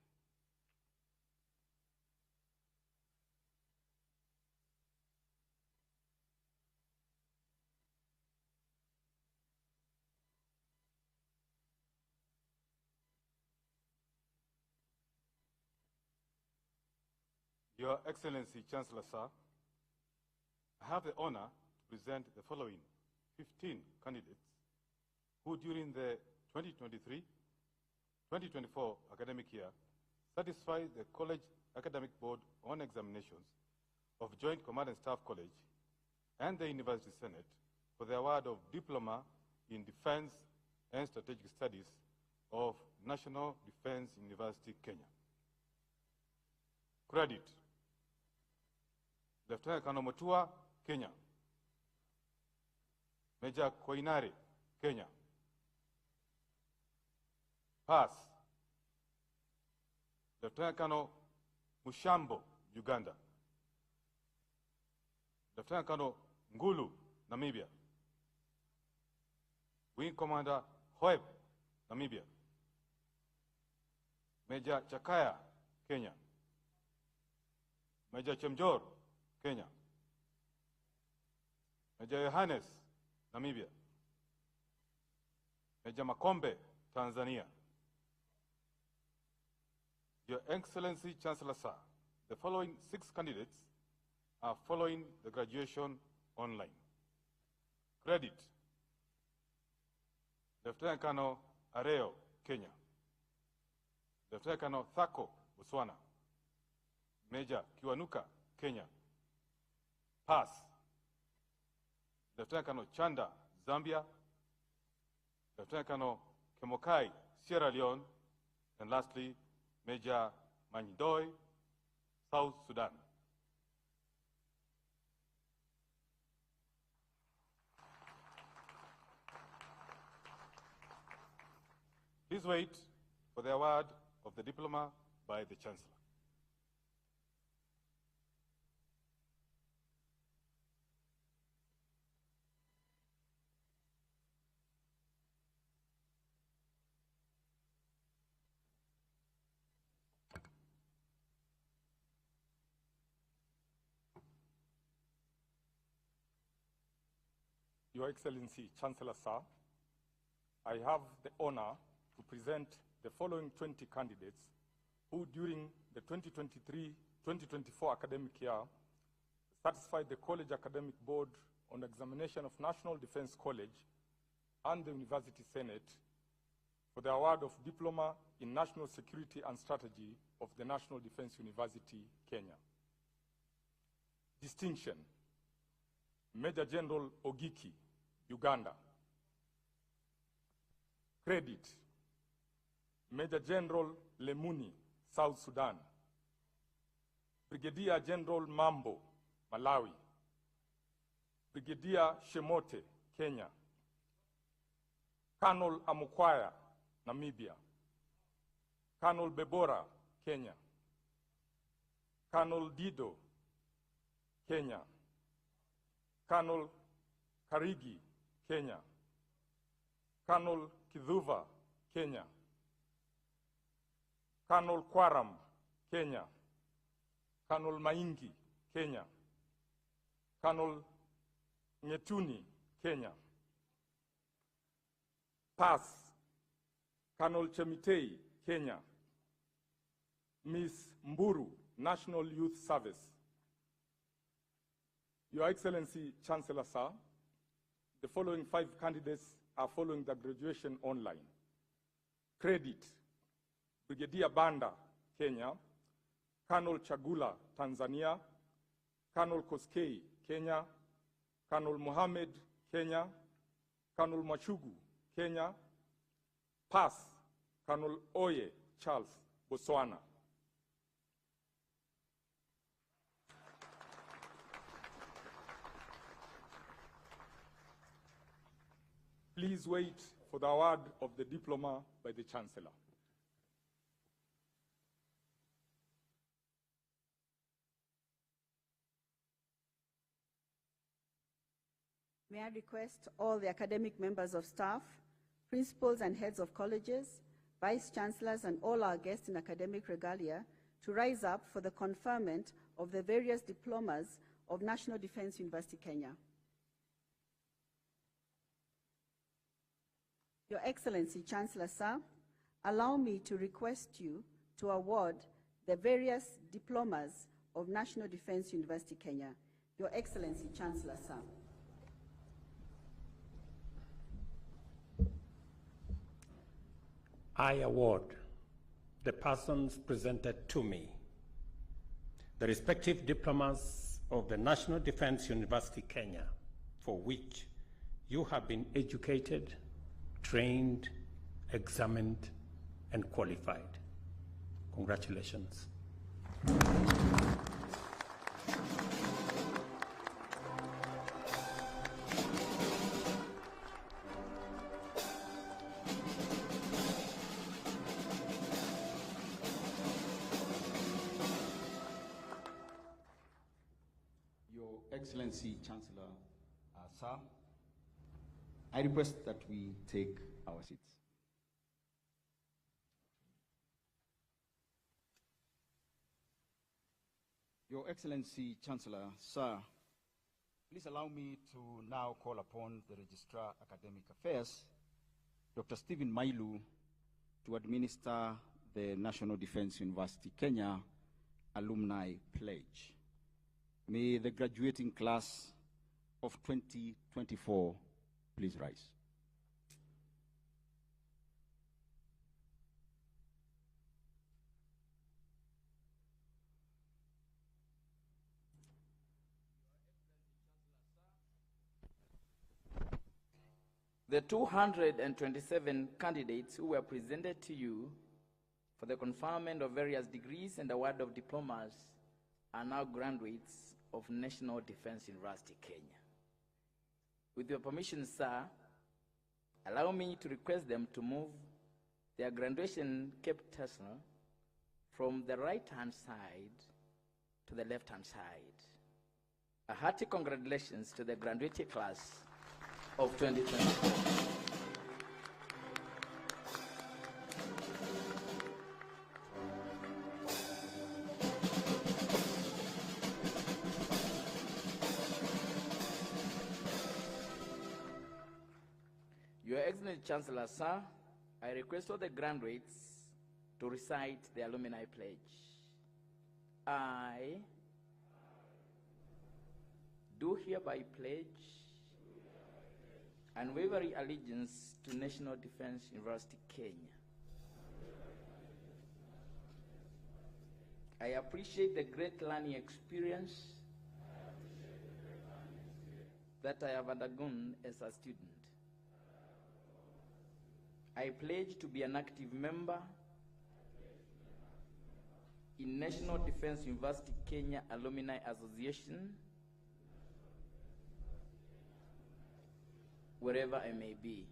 Your Excellency, Chancellor, sir, I have the honor to present the following 15 candidates who during the 2023-2024 academic year satisfy the College Academic Board on Examinations of Joint Command and Staff College and the University Senate for the award of Diploma in Defense and Strategic Studies of National Defense University, Kenya. Credit: Lieutenant Colonel Mutua, Kenya. Major Koinare, Kenya. Pass: Lieutenant Colonel Mushambo, Uganda. Lieutenant Colonel Ngulu, Namibia. Wing Commander Hoeb, Namibia. Major Chakaya, Kenya. Major Chemjor, Kenya. Major Yohannes, Namibia. Major Makombe, Tanzania. Your Excellency, Chancellor, sir, the following 6 candidates are following the graduation online. Credit: Lieutenant Colonel Areo, Kenya. Lieutenant Colonel Thako, Botswana. Major Kiwanuka, Kenya. Pass: Lieutenant Colonel Chanda, Zambia. Lieutenant Colonel Kemokai, Sierra Leone. And lastly, Major Manydoi, South Sudan. Please wait for the award of the diploma by the Chancellor. Your Excellency, Chancellor, sir, I have the honor to present the following 20 candidates who during the 2023-2024 academic year satisfied the College Academic Board on Examination of National Defense College and the University Senate for the award of Diploma in National Security and Strategy of the National Defense University, Kenya. Distinction: Major General Ogiki, Uganda. Credit: Major General Lemuni, South Sudan. Brigadier General Mambo, Malawi. Brigadier Shemote, Kenya. Colonel Amukwaya, Namibia. Colonel Bebora, Kenya. Colonel Dido, Kenya. Colonel Karigi, Kenya. Colonel Kidhuva, Kenya. Colonel Kwaram, Kenya. Colonel Maingi, Kenya. Colonel Ngetuni, Kenya. Pass: Colonel Chemitei, Kenya. Ms. Mburu, National Youth Service. Your Excellency, Chancellor, sir, the following 5 candidates are following the graduation online. Credit: Brigadier Banda, Kenya. Colonel Chagula, Tanzania. Colonel Koskei, Kenya. Colonel Mohammed, Kenya. Colonel Machugu, Kenya. Pass: Colonel Oye Charles, Botswana. Please wait for the award of the diploma by the Chancellor. May I request all the academic members of staff, principals and heads of colleges, vice chancellors, and all our guests in academic regalia to rise up for the conferment of the various diplomas of National Defense University, Kenya. Your Excellency, Chancellor, sir, allow me to request you to award the various diplomas of National Defense University, Kenya. Your Excellency, Chancellor, sir. I award the persons presented to me the respective diplomas of the National Defense University, Kenya, for which you have been educated, trained, examined, and qualified. Congratulations. Your Excellency, Chancellor, sir, I request that we take our seats. Your Excellency, Chancellor, sir, please allow me to now call upon the Registrar Academic Affairs, Dr. Stephen Mailu, to administer the National Defense University Kenya Alumni Pledge. May the graduating class of 2024 please rise. The 227 candidates who were presented to you for the conferment of various degrees and award of diplomas are now graduates of National Defense University, Kenya. With your permission, sir, allow me to request them to move their graduation cape tassel from the right-hand side to the left-hand side. A hearty congratulations to the graduating class of 2024. Your Excellency Chancellor, sir, I request all the graduates to recite the Alumni Pledge. I do hereby pledge unwavering allegiance to National Defense University, Kenya. I appreciate the great learning experience that I have undergone as a student. I pledge to be an active member in National Defense University Kenya Alumni Association wherever I may be.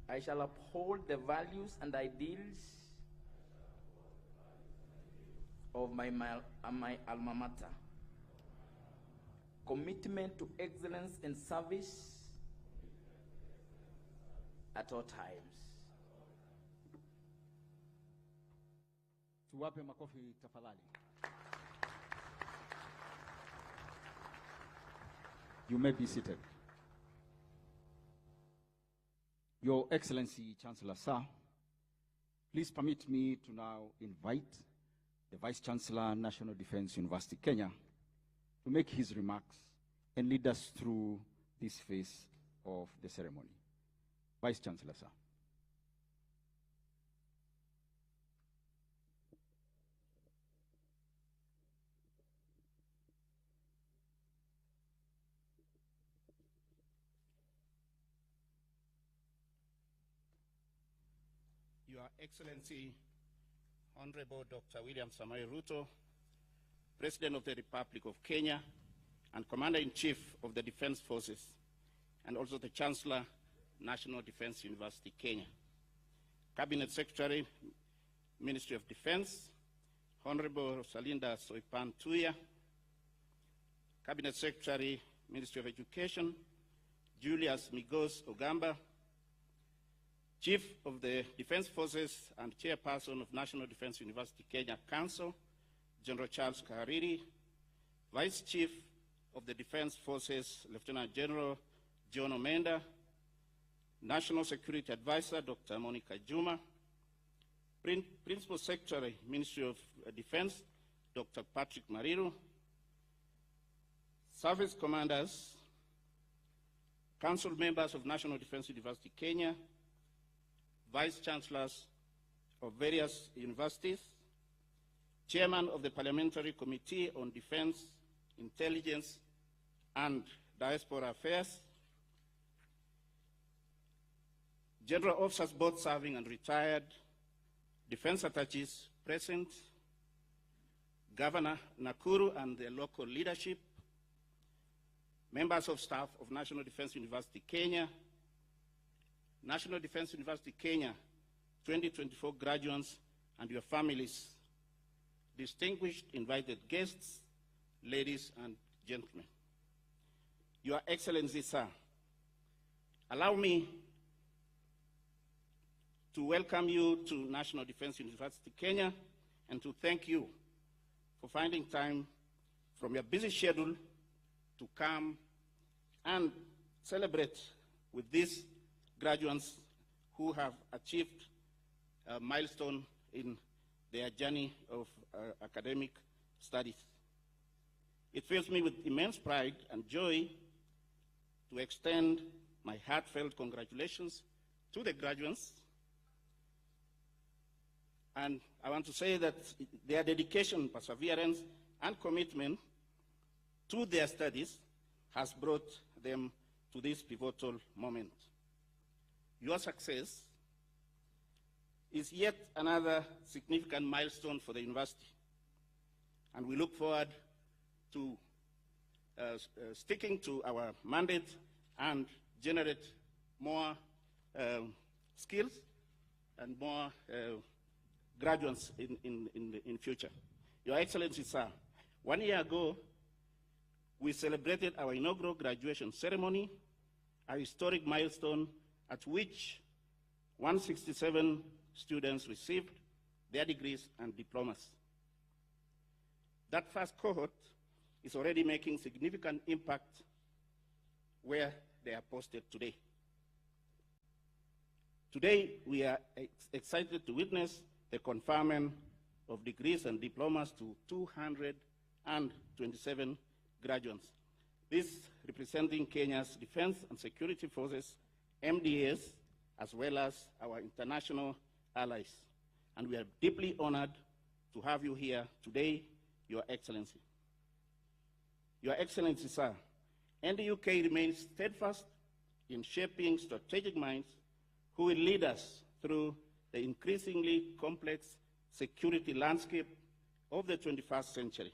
I shall uphold the values and ideals of my alma mater. Commitment to excellence and service at all times. Tuwape makofi tafadhali. You may be seated. Your Excellency, Chancellor Sir, please permit me to now invite the Vice Chancellor, National Defense University, Kenya, to make his remarks and lead us through this phase of the ceremony. Vice Chancellor, sir. Your Excellency, Honorable Dr. William Samoei Ruto, President of the Republic of Kenya, and Commander-in-Chief of the Defense Forces, and also the Chancellor, National Defense University, Kenya. Cabinet Secretary, Ministry of Defense, Honorable Rosalinda Soipan Tuya, Cabinet Secretary, Ministry of Education, Julius Migos Ogamba, Chief of the Defense Forces and Chairperson of National Defense University Kenya Council, General Charles Kahariri, Vice Chief of the Defense Forces, Lieutenant General John Omenda, National Security Advisor, Dr. Monica Juma, Principal Secretary, Ministry of Defense, Dr. Patrick Mariru, Service Commanders, Council Members of National Defense University Kenya, Vice Chancellors of various universities, Chairman of the Parliamentary Committee on Defense, Intelligence, and Diaspora Affairs, General Officers both serving and retired, Defense Attaches present, Governor Nakuru and the local leadership, members of staff of National Defense University Kenya, National Defense University Kenya 2024 graduates and your families, distinguished invited guests, ladies and gentlemen. Your Excellency, sir, allow me to welcome you to National Defense University Kenya and to thank you for finding time from your busy schedule to come and celebrate with these graduates who have achieved a milestone in their journey of academic studies. It fills me with immense pride and joy to extend my heartfelt congratulations to the graduates. And I want to say that their dedication, perseverance, and commitment to their studies has brought them to this pivotal moment. Your success is yet another significant milestone for the university, and we look forward to sticking to our mandate and generate more skills and more graduates in future. Your Excellency, sir, 1 year ago, we celebrated our inaugural graduation ceremony, a historic milestone at which 167 students received their degrees and diplomas. That first cohort is already making significant impact where they are posted today. Today, we are excited to witness the conferment of degrees and diplomas to 227 graduates. This representing Kenya's Defense and Security Forces, MDAs, as well as our international allies. And we are deeply honored to have you here today, Your Excellency. Your Excellency, sir, NDUK remains steadfast in shaping strategic minds who will lead us through the increasingly complex security landscape of the 21st century.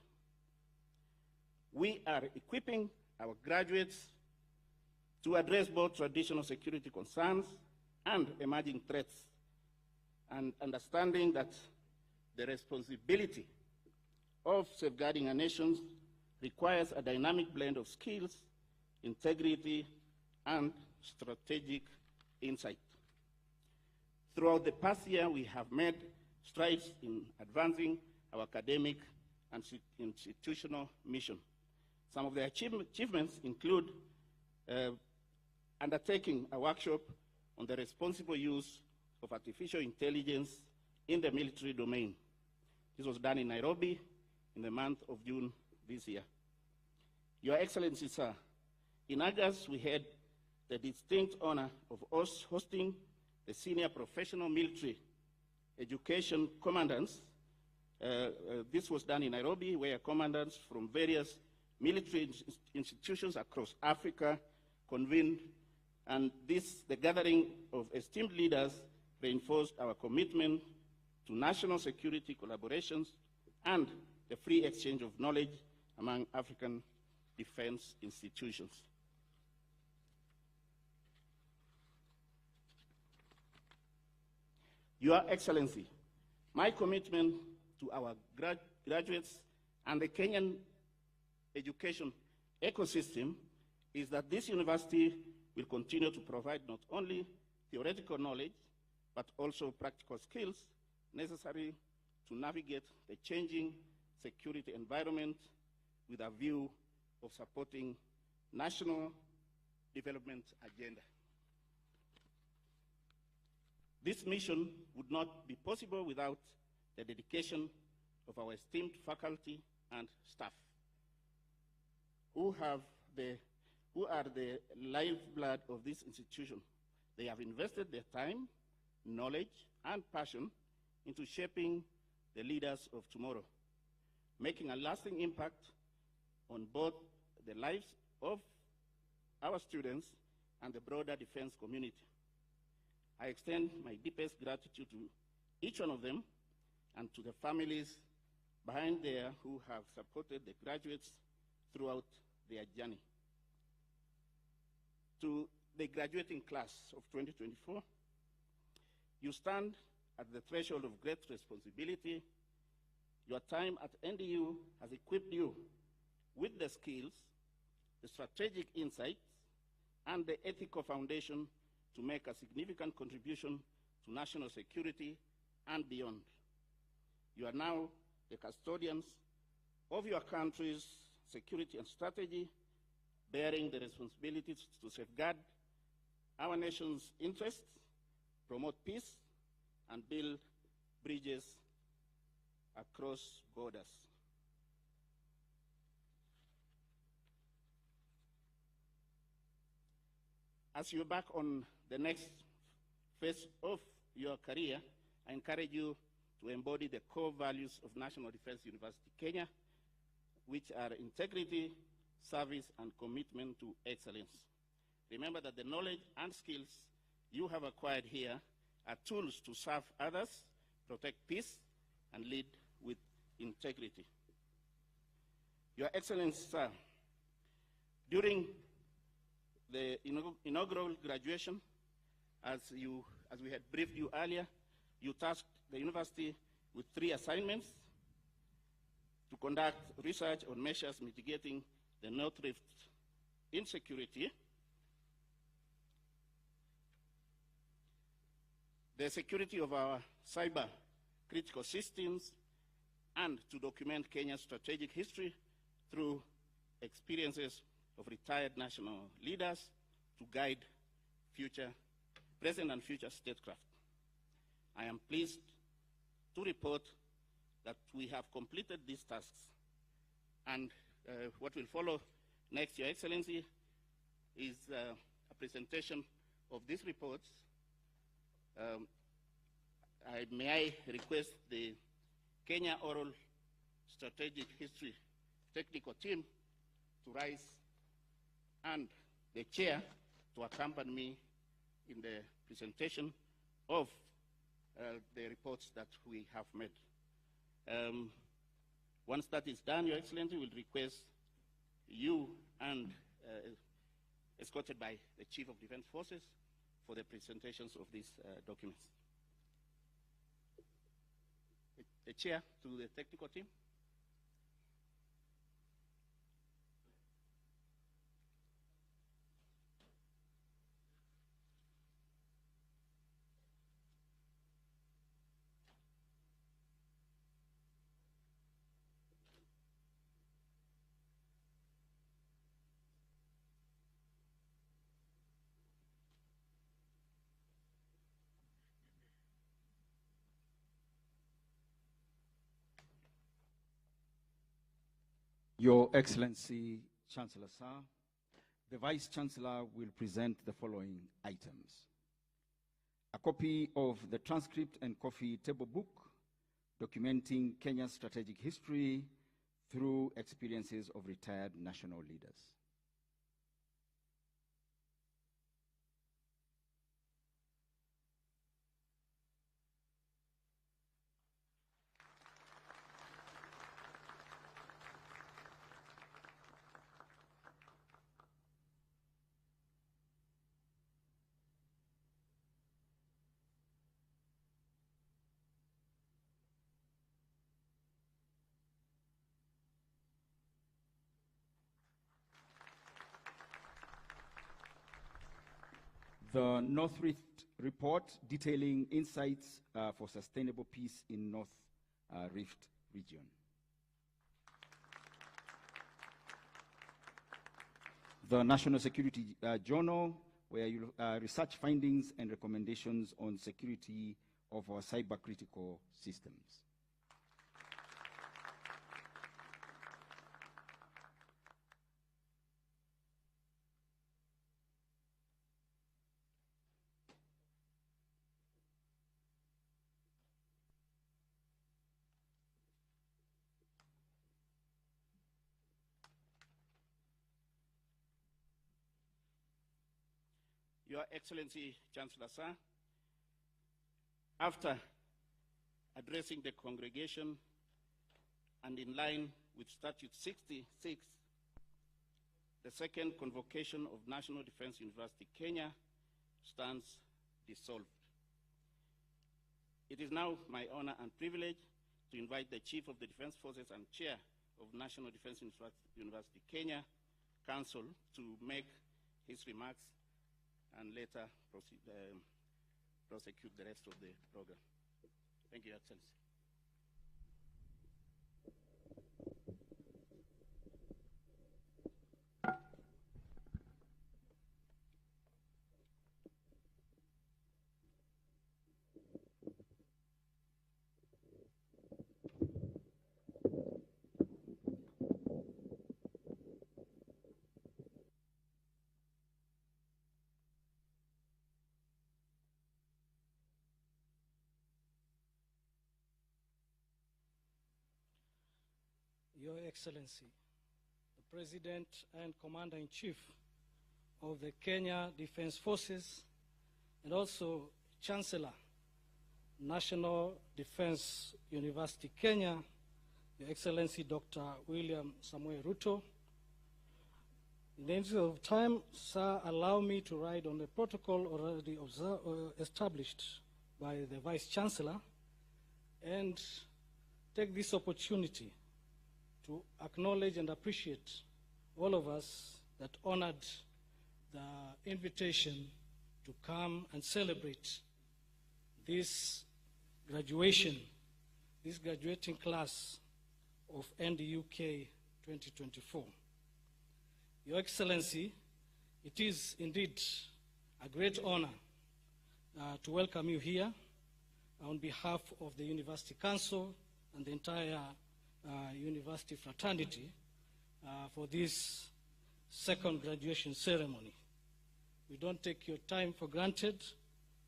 We are equipping our graduates to address both traditional security concerns and emerging threats, and understanding that the responsibility of safeguarding a nation requires a dynamic blend of skills, integrity, and strategic insight. Throughout the past year, we have made strides in advancing our academic and institutional mission. Some of the achievements include undertaking a workshop on the responsible use of artificial intelligence in the military domain. This was done in Nairobi in the month of June this year. Your Excellency, sir, in August we had the distinct honor of hosting the senior professional military education commandants. This was done in Nairobi, where commandants from various military institutions across Africa convened, and the gathering of esteemed leaders reinforced our commitment to national security collaborations and the free exchange of knowledge among African defense institutions. Your Excellency, my commitment to our graduates and the Kenyan education ecosystem is that this university will continue to provide not only theoretical knowledge, but also practical skills necessary to navigate the changing security environment with a view of supporting national development agenda. This mission would not be possible without the dedication of our esteemed faculty and staff, who are the lifeblood of this institution. They have invested their time, knowledge, and passion into shaping the leaders of tomorrow, making a lasting impact on both the lives of our students and the broader defense community. I extend my deepest gratitude to each one of them and to the families behind there who have supported the graduates throughout their journey. To the graduating class of 2024, you stand at the threshold of great responsibility. Your time at NDU has equipped you with the skills, the strategic insights, and the ethical foundation to make a significant contribution to national security and beyond. You are now the custodians of your country's security and strategy, bearing the responsibility to safeguard our nation's interests, promote peace, and build bridges across borders. As you embark on the next phase of your career, I encourage you to embody the core values of National Defense University Kenya, which are integrity, service, and commitment to excellence. Remember that the knowledge and skills you have acquired here are tools to serve others, protect peace, and lead with integrity. Your Excellency, sir, during the inaugural graduation, as we had briefed you earlier, you tasked the university with 3 assignments: to conduct research on measures mitigating the North Rift insecurity, the security of our cyber critical systems, and to document Kenya's strategic history through experiences of retired national leaders to guide present and future statecraft. I am pleased to report that we have completed these tasks, and what will follow next, Your Excellency, is a presentation of these reports. May I request the Kenya Oral Strategic History Technical Team to rise, and the chair to accompany me in the presentation of the reports that we have made. Once that is done, Your Excellency, we'll request you and escorted by the Chief of Defense Forces for the presentations of these documents. The chair to the technical team. Your Excellency, Chancellor Sir, the Vice Chancellor will present the following items. A copy of the transcript and coffee table book documenting Kenya's strategic history through experiences of retired national leaders. The North Rift Report detailing insights for sustainable peace in North Rift region. The National Security Journal, where you research findings and recommendations on security of our cyber-critical systems. Your Excellency, Chancellor Sir, after addressing the congregation and in line with Statute 66, the second Convocation of National Defense University, Kenya, stands dissolved. It is now my honor and privilege to invite the Chief of the Defense Forces and Chair of National Defense University, Kenya, Council, to make his remarks and later prosecute the rest of the program. Thank you, Your Excellency. Your Excellency, the President and Commander-in-Chief of the Kenya Defense Forces, and also Chancellor, National Defense University, Kenya, Your Excellency Dr. William Samuel Ruto. In the interest of time, sir, allow me to ride on the protocol already established by the Vice Chancellor and take this opportunity to acknowledge and appreciate all of us that honored the invitation to come and celebrate this graduation, this graduating class of NDUK 2024. Your Excellency, it is indeed a great honor to welcome you here on behalf of the University Council and the entire university fraternity for this second graduation ceremony. We don't take your time for granted.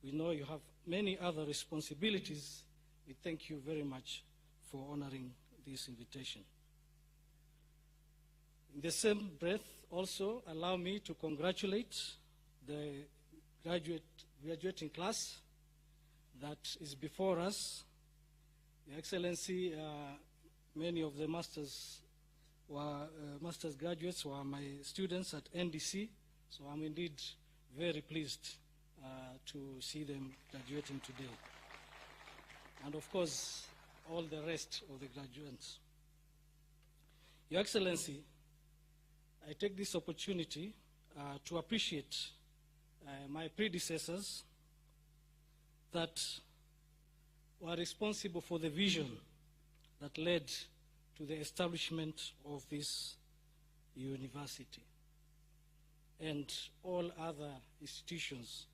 We know you have many other responsibilities. We thank you very much for honoring this invitation. In the same breath, also allow me to congratulate the graduate graduating class that is before us. Your Excellency, many of the master's graduates were my students at NDC, so I'm indeed very pleased to see them graduating today. And of course, all the rest of the graduates. Your Excellency, I take this opportunity to appreciate my predecessors that were responsible for the vision that led to the establishment of this university and all other institutions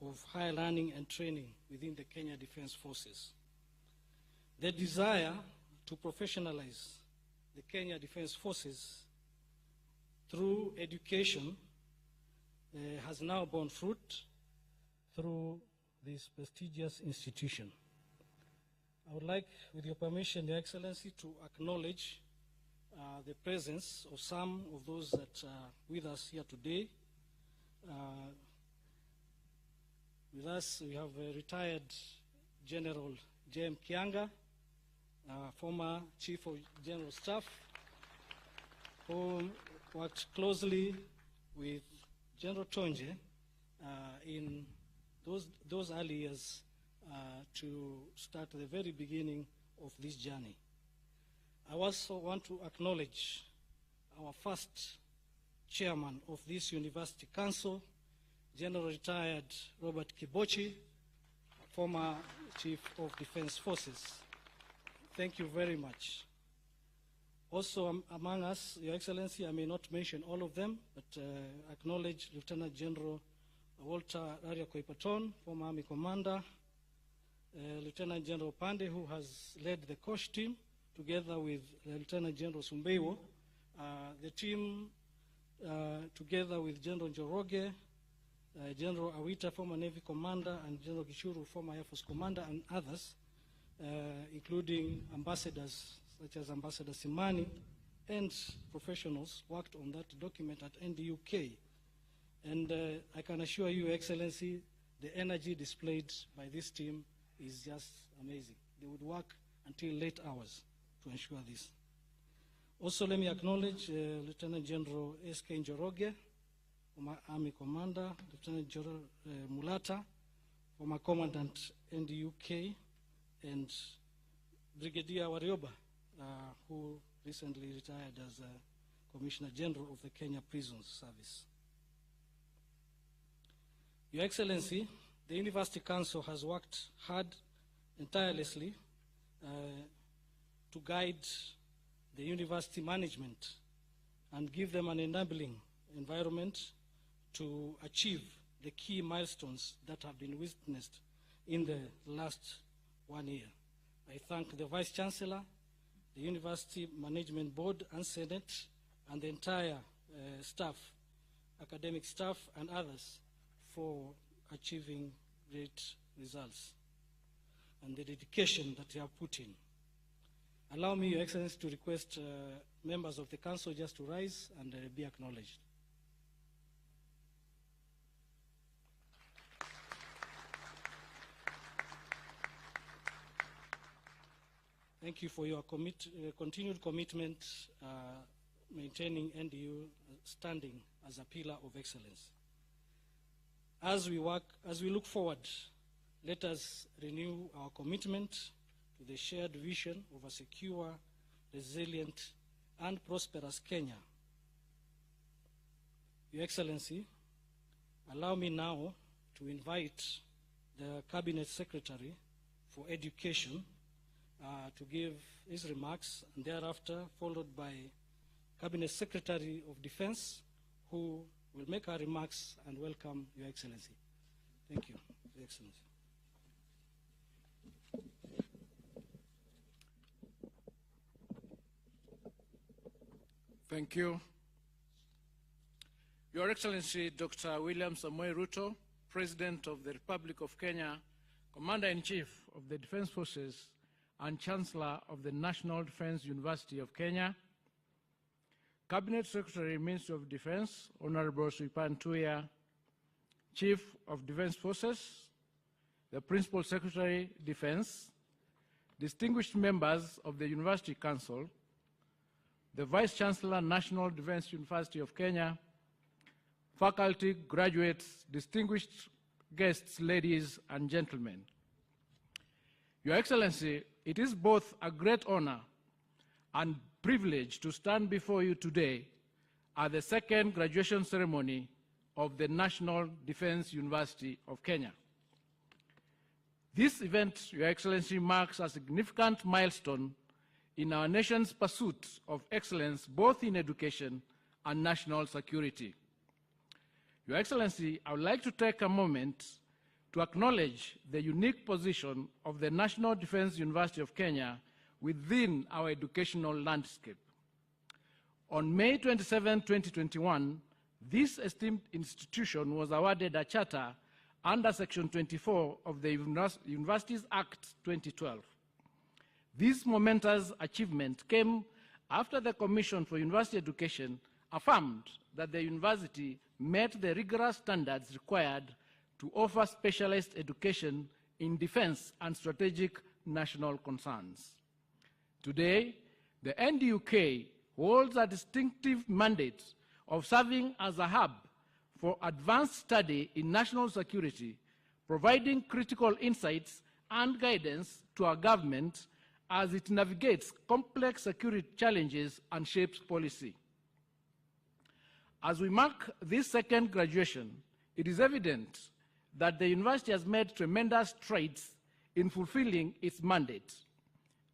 of higher learning and training within the Kenya Defense Forces. The desire to professionalize the Kenya Defense Forces through education has now borne fruit through this prestigious institution. I would like, with your permission, Your Excellency, to acknowledge the presence of some of those that are with us here today. With us, we have retired General J.M. Kianga, former Chief of General Staff, who worked closely with General Tonje in those early years to start the very beginning of this journey. I also want to acknowledge our first chairman of this University Council, General Retired Robert Kibochi, former Chief of Defense Forces. Thank you very much. Also among us, Your Excellency, I may not mention all of them, but acknowledge Lieutenant General Walter Raria Koipaton, former Army Commander, Lieutenant General Pande, who has led the COSH team, together with Lieutenant General Sumbeiwo. The team, together with General Njoroge, General Awita, former Navy Commander, and General Gishuru, former Air Force Commander, and others, including ambassadors such as Ambassador Simani, and professionals worked on that document at NDUK. And I can assure you, Excellency, the energy displayed by this team is just amazing. They would work until late hours to ensure this. Also, let me acknowledge Lieutenant General S.K. Njoroge, former Army Commander, Lieutenant General Mulata, former Commandant NDUK, and Brigadier Warioba, who recently retired as Commissioner General of the Kenya Prisons Service. Your Excellency, the University Council has worked hard and tirelessly to guide the university management and give them an enabling environment to achieve the key milestones that have been witnessed in the last 1 year. I thank the Vice Chancellor, the University Management Board and Senate, and the entire staff, academic staff and others, for achieving great results and the dedication that they have put in. Allow me, Your Excellency, to request members of the Council just to rise and be acknowledged. Thank you for your continued commitment maintaining NDU standing as a pillar of excellence. As we look forward, let us renew our commitment to the shared vision of a secure, resilient, and prosperous Kenya. Your Excellency, allow me now to invite the Cabinet Secretary for Education to give his remarks, and thereafter followed by Cabinet Secretary of Defense, who will make our remarks and welcome Your Excellency. Thank you, Your Excellency. Thank you. Your Excellency, Dr. William Samoei Ruto, President of the Republic of Kenya, Commander-in-Chief of the Defense Forces, and Chancellor of the National Defense University of Kenya, Cabinet Secretary, Ministry of Defense, Honorable Suipan Tuya, Chief of Defense Forces, the Principal Secretary, Defense, distinguished members of the University Council, the Vice Chancellor, National Defense University of Kenya, faculty, graduates, distinguished guests, ladies and gentlemen. Your Excellency, it is both a great honor and privilege to stand before you today at the second graduation ceremony of the National Defense University of Kenya. This event, Your Excellency, marks a significant milestone in our nation's pursuit of excellence both in education and national security. Your Excellency, I would like to take a moment to acknowledge the unique position of the National Defense University of Kenya within our educational landscape. On May 27, 2021, this esteemed institution was awarded a charter under Section 24 of the Universities Act 2012. This momentous achievement came after the Commission for University Education affirmed that the university met the rigorous standards required to offer specialized education in defense and strategic national concerns. Today, the NDUK holds a distinctive mandate of serving as a hub for advanced study in national security, providing critical insights and guidance to our government as it navigates complex security challenges and shapes policy. As we mark this second graduation, it is evident that the university has made tremendous strides in fulfilling its mandate.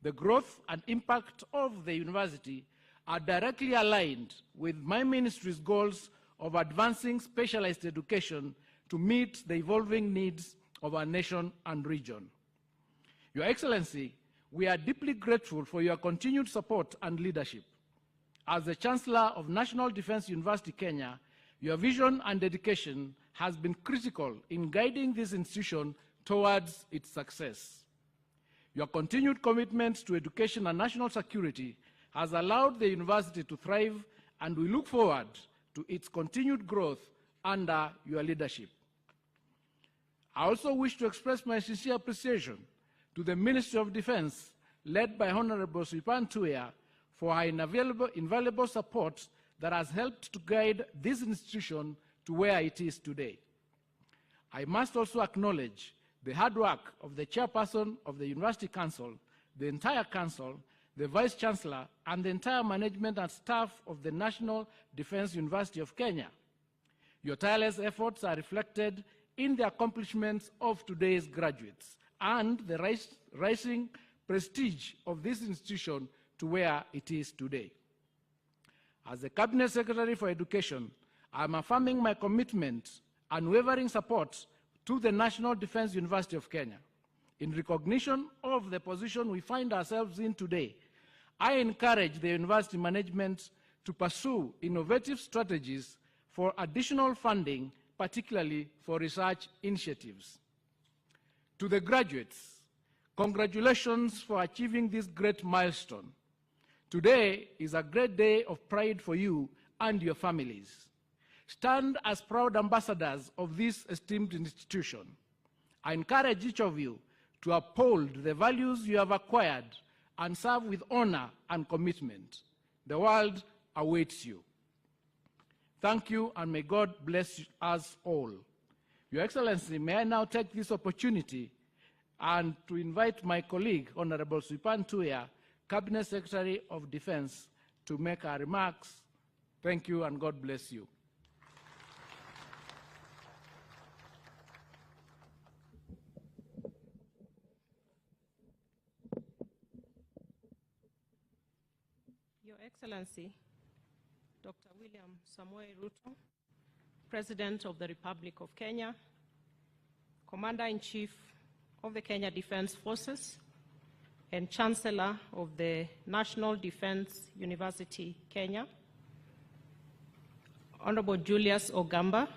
The growth and impact of the university are directly aligned with my ministry's goals of advancing specialized education to meet the evolving needs of our nation and region. Your Excellency, we are deeply grateful for your continued support and leadership. As the Chancellor of National Defense University Kenya, your vision and dedication has been critical in guiding this institution towards its success. Your continued commitment to education and national security has allowed the university to thrive, and we look forward to its continued growth under your leadership. I also wish to express my sincere appreciation to the Ministry of Defense, led by Honorable Sripan Tuya, for her invaluable support that has helped to guide this institution to where it is today. I must also acknowledge the hard work of the chairperson of the University Council, the entire council, the Vice Chancellor, and the entire management and staff of the National Defense University of Kenya. Your tireless efforts are reflected in the accomplishments of today's graduates and the rising prestige of this institution to where it is today. As the Cabinet Secretary for Education, I am affirming my commitment and unwavering support to the National Defense University of Kenya. In recognition of the position we find ourselves in today, I encourage the university management to pursue innovative strategies for additional funding, particularly for research initiatives. To the graduates, congratulations for achieving this great milestone. Today is a great day of pride for you and your families. Stand as proud ambassadors of this esteemed institution. I encourage each of you to uphold the values you have acquired and serve with honor and commitment. The world awaits you. Thank you, and may God bless us all. Your Excellency, may I now take this opportunity and to invite my colleague, Honorable Sripan Tuya, Cabinet Secretary of Defense, to make our remarks. Thank you, and God bless you. Your Excellency, Dr. William Samoei Ruto, President of the Republic of Kenya, Commander-in-Chief of the Kenya Defense Forces, and Chancellor of the National Defense University, Kenya, Honorable Julius Ogamba,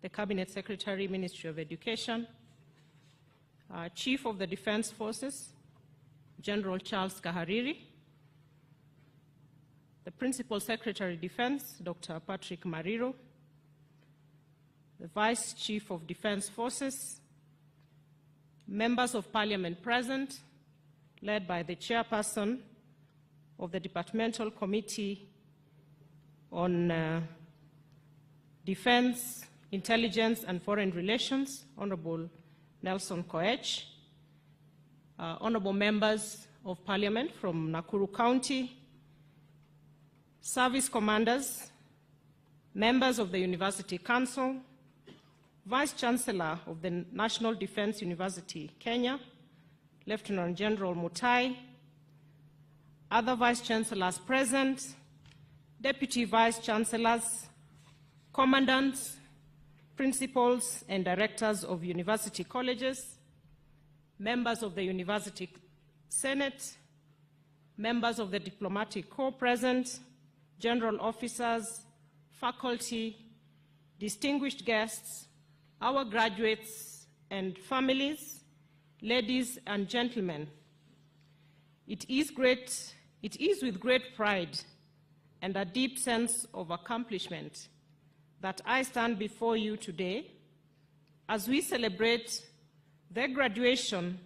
the Cabinet Secretary, Ministry of Education, Chief of the Defense Forces, General Charles Kahariri, the Principal Secretary Defense, Dr. Patrick Mariro, the Vice Chief of Defense Forces, members of Parliament present, led by the Chairperson of the Departmental Committee on Defense, Intelligence and Foreign Relations, Honorable Nelson Koech, honorable members of Parliament from Nakuru County, service commanders, members of the University Council, Vice Chancellor of the National Defense University, Kenya, Lieutenant General Mutai, other Vice Chancellors present, Deputy Vice Chancellors, Commandants, Principals and Directors of University Colleges, members of the University Senate, members of the Diplomatic Corps present, General Officers, faculty, distinguished guests, our graduates and families, ladies and gentlemen. It is with great pride and a deep sense of accomplishment that I stand before you today as we celebrate the graduation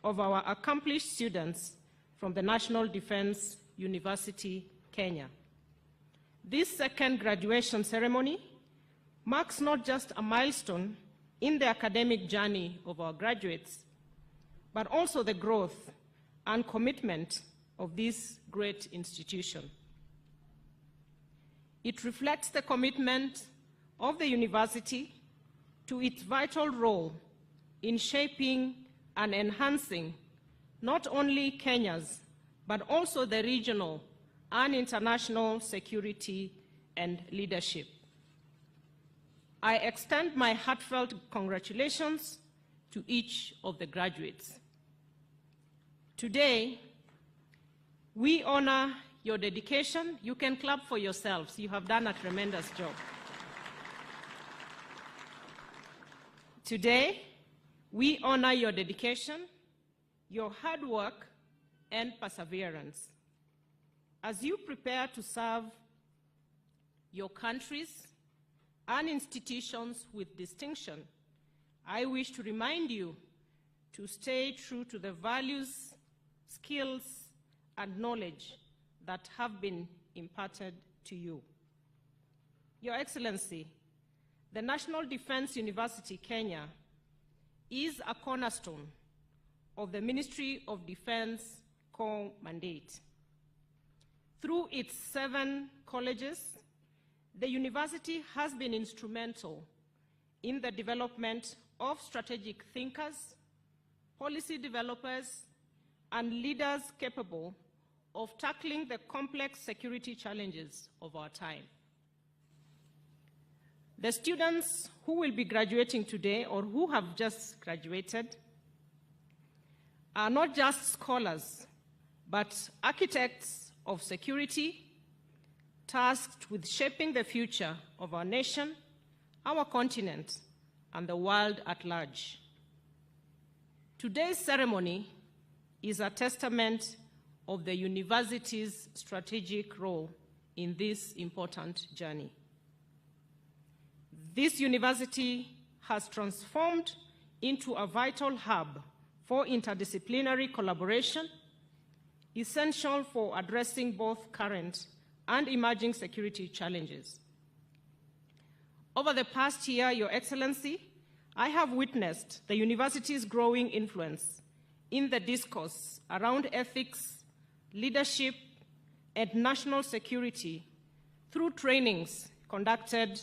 of our accomplished students from the National Defense University, Kenya. This second graduation ceremony marks not just a milestone in the academic journey of our graduates, but also the growth and commitment of this great institution. It reflects the commitment of the university to its vital role in shaping and enhancing not only Kenya's, but also the regional and international security and leadership. I extend my heartfelt congratulations to each of the graduates. Today, we honor your dedication. You can clap for yourselves. You have done a tremendous job. Today, we honor your dedication, your hard work, and perseverance. As you prepare to serve your countries and institutions with distinction, I wish to remind you to stay true to the values, skills, and knowledge that have been imparted to you. Your Excellency, the National Defense University, Kenya, is a cornerstone of the Ministry of Defense core mandate. Through its 7 colleges, the university has been instrumental in the development of strategic thinkers, policy developers, and leaders capable of tackling the complex security challenges of our time. The students who will be graduating today or who have just graduated are not just scholars, but architects of security, tasked with shaping the future of our nation, our continent, and the world at large. Today's ceremony is a testament of the university's strategic role in this important journey. This university has transformed into a vital hub for interdisciplinary collaboration, essential for addressing both current and emerging security challenges. Over the past year, Your Excellency, I have witnessed the university's growing influence in the discourse around ethics, leadership, and national security through trainings conducted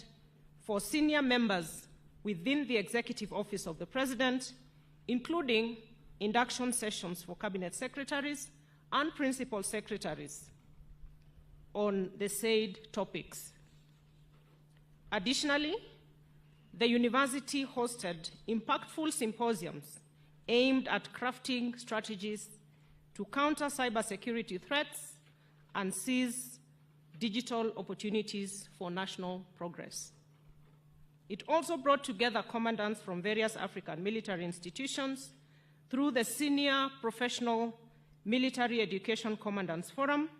for senior members within the Executive Office of the President, including induction sessions for cabinet secretaries and principal secretaries on the said topics. Additionally, the university hosted impactful symposiums aimed at crafting strategies to counter cybersecurity threats and seize digital opportunities for national progress. It also brought together commandants from various African military institutions through the Senior Professional Military Education Commandants Forum,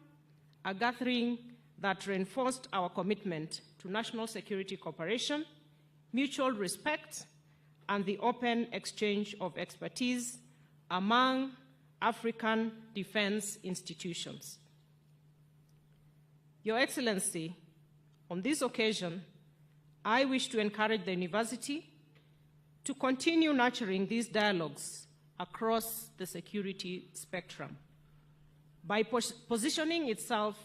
a gathering that reinforced our commitment to national security cooperation, mutual respect, and the open exchange of expertise among African defense institutions. Your Excellency, on this occasion, I wish to encourage the university to continue nurturing these dialogues across the security spectrum by positioning itself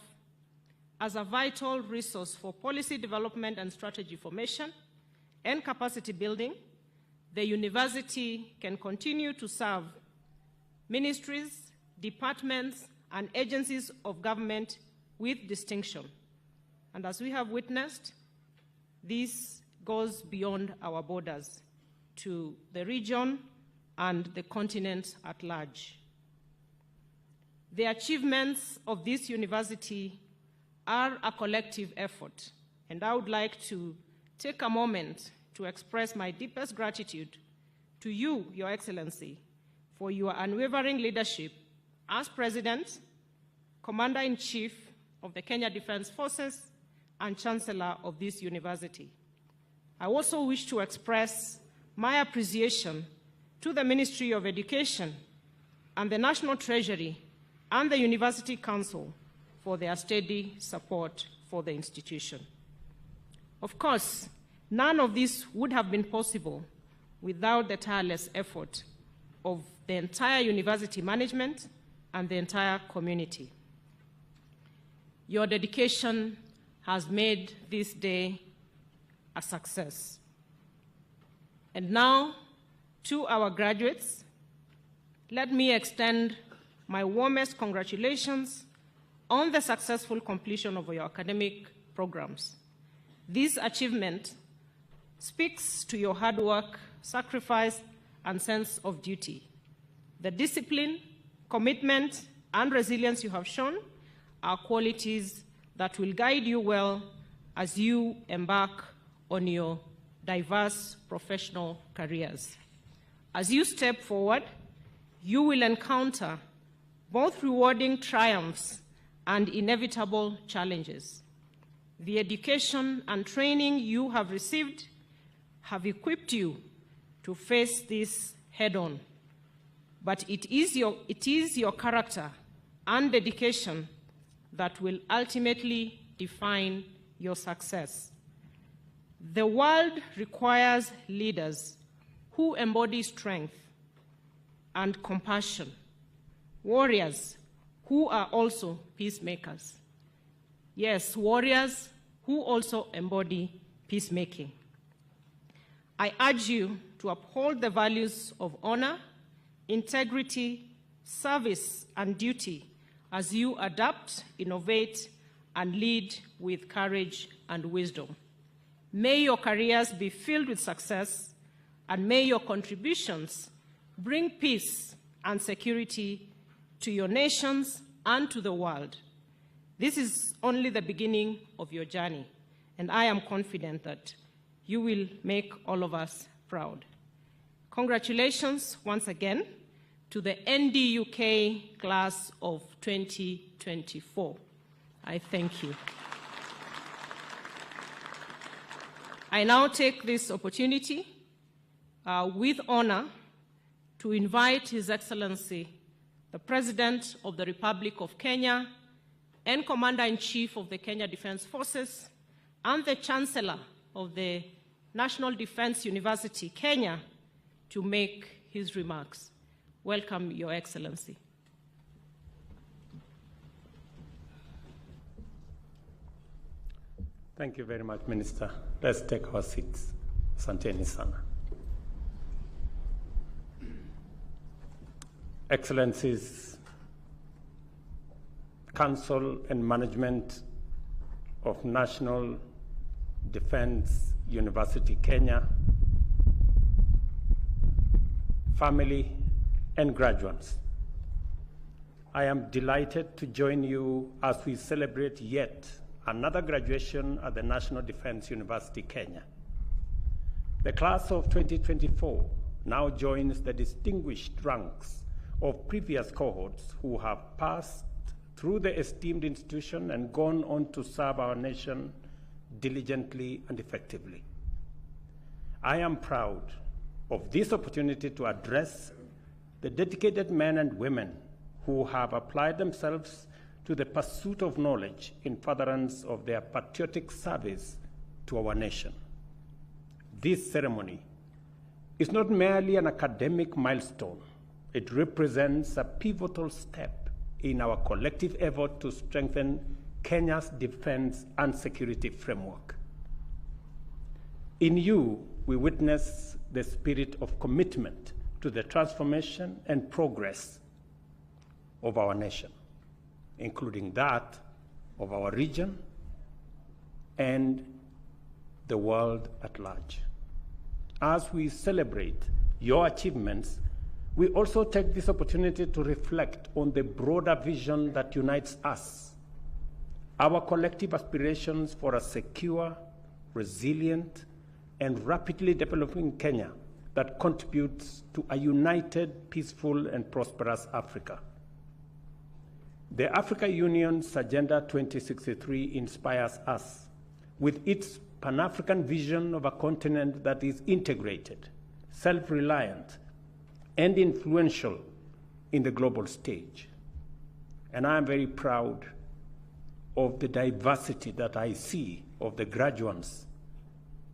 as a vital resource for policy development and strategy formation and capacity building. The university can continue to serve ministries, departments, and agencies of government with distinction. And as we have witnessed, this goes beyond our borders to the region and the continent at large. The achievements of this university are a collective effort, and I would like to take a moment to express my deepest gratitude to you, Your Excellency, for your unwavering leadership as President, Commander-in-Chief of the Kenya Defense Forces, and Chancellor of this university. I also wish to express my appreciation to the Ministry of Education and the National Treasury and the University Council for their steady support for the institution. Of course, none of this would have been possible without the tireless effort of the entire university management and the entire community. Your dedication has made this day a success. And now, to our graduates, let me extend my warmest congratulations on the successful completion of your academic programs. This achievement speaks to your hard work, sacrifice, and sense of duty. The discipline, commitment, and resilience you have shown are qualities that will guide you well as you embark on your diverse professional careers. As you step forward, you will encounter both rewarding triumphs and inevitable challenges. The education and training you have received have equipped you to face this head-on. But it is your character and dedication that will ultimately define your success. The world requires leaders who embody strength and compassion, warriors who are also peacemakers. Yes, warriors who also embody peacemaking. I urge you to uphold the values of honor, integrity, service, and duty as you adapt, innovate, and lead with courage and wisdom. May your careers be filled with success, and may your contributions bring peace and security to your nations and to the world. This is only the beginning of your journey, and I am confident that you will make all of us proud. Congratulations once again to the NDUK class of 2024. I thank you. I now take this opportunity with honor to invite His Excellency, the President of the Republic of Kenya and Commander-in-Chief of the Kenya Defense Forces and the Chancellor of the National Defense University, Kenya, to make his remarks. Welcome, Your Excellency. Thank you very much, Minister. Let's take our seats. Asanteni sana. Excellencies, Council and Management of National Defense University, Kenya, family, and graduates, I am delighted to join you as we celebrate yet another graduation at the National Defense University, Kenya. The class of 2024 now joins the distinguished ranks of previous cohorts who have passed through the esteemed institution and gone on to serve our nation diligently and effectively. I am proud of this opportunity to address the dedicated men and women who have applied themselves to the pursuit of knowledge in furtherance of their patriotic service to our nation. This ceremony is not merely an academic milestone. It represents a pivotal step in our collective effort to strengthen Kenya's defense and security framework. In you, we witness the spirit of commitment to the transformation and progress of our nation, including that of our region and the world at large. As we celebrate your achievements, we also take this opportunity to reflect on the broader vision that unites us, our collective aspirations for a secure, resilient, and rapidly developing Kenya that contributes to a united, peaceful, and prosperous Africa. The Africa Union's Agenda 2063 inspires us with its Pan-African vision of a continent that is integrated, self-reliant, and influential in the global stage. And I am very proud of the diversity that I see of the graduates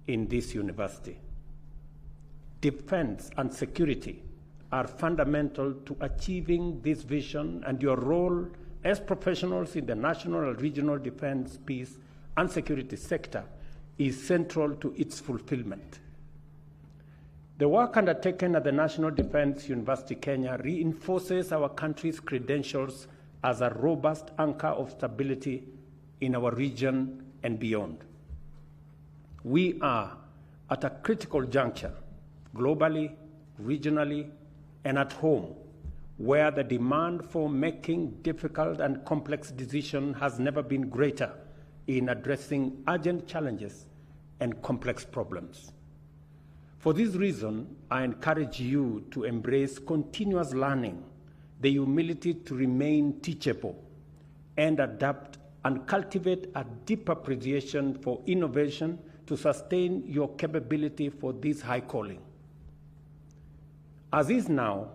in this university. Defense and security are fundamental to achieving this vision, and your role as professionals in the national and regional defense, peace, and security sector is central to its fulfillment. The work undertaken at the National Defense University Kenya reinforces our country's credentials as a robust anchor of stability in our region and beyond. We are at a critical juncture, globally, regionally, and at home, where the demand for making difficult and complex decisions has never been greater in addressing urgent challenges and complex problems. For this reason, I encourage you to embrace continuous learning, the humility to remain teachable, and adapt and cultivate a deep appreciation for innovation to sustain your capability for this high calling. As is now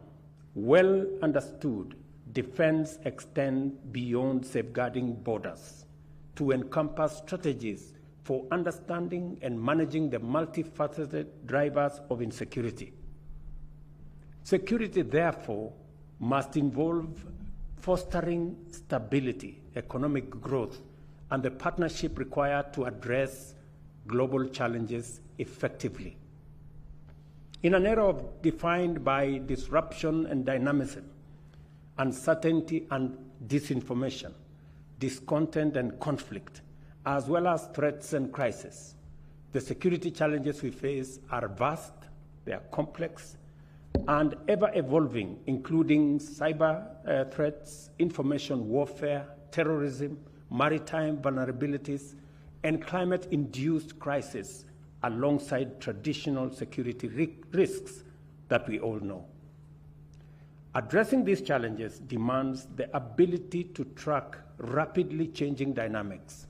well understood, defense extends beyond safeguarding borders to encompass strategies for understanding and managing the multifaceted drivers of insecurity. Security, therefore, must involve fostering stability, economic growth, and the partnership required to address global challenges effectively. In an era defined by disruption and dynamism, uncertainty and disinformation, discontent and conflict, as well as threats and crises, the security challenges we face are vast, they are complex, and ever-evolving, including cyber threats, information warfare, terrorism, maritime vulnerabilities, and climate-induced crises, alongside traditional security risks that we all know. Addressing these challenges demands the ability to track rapidly changing dynamics,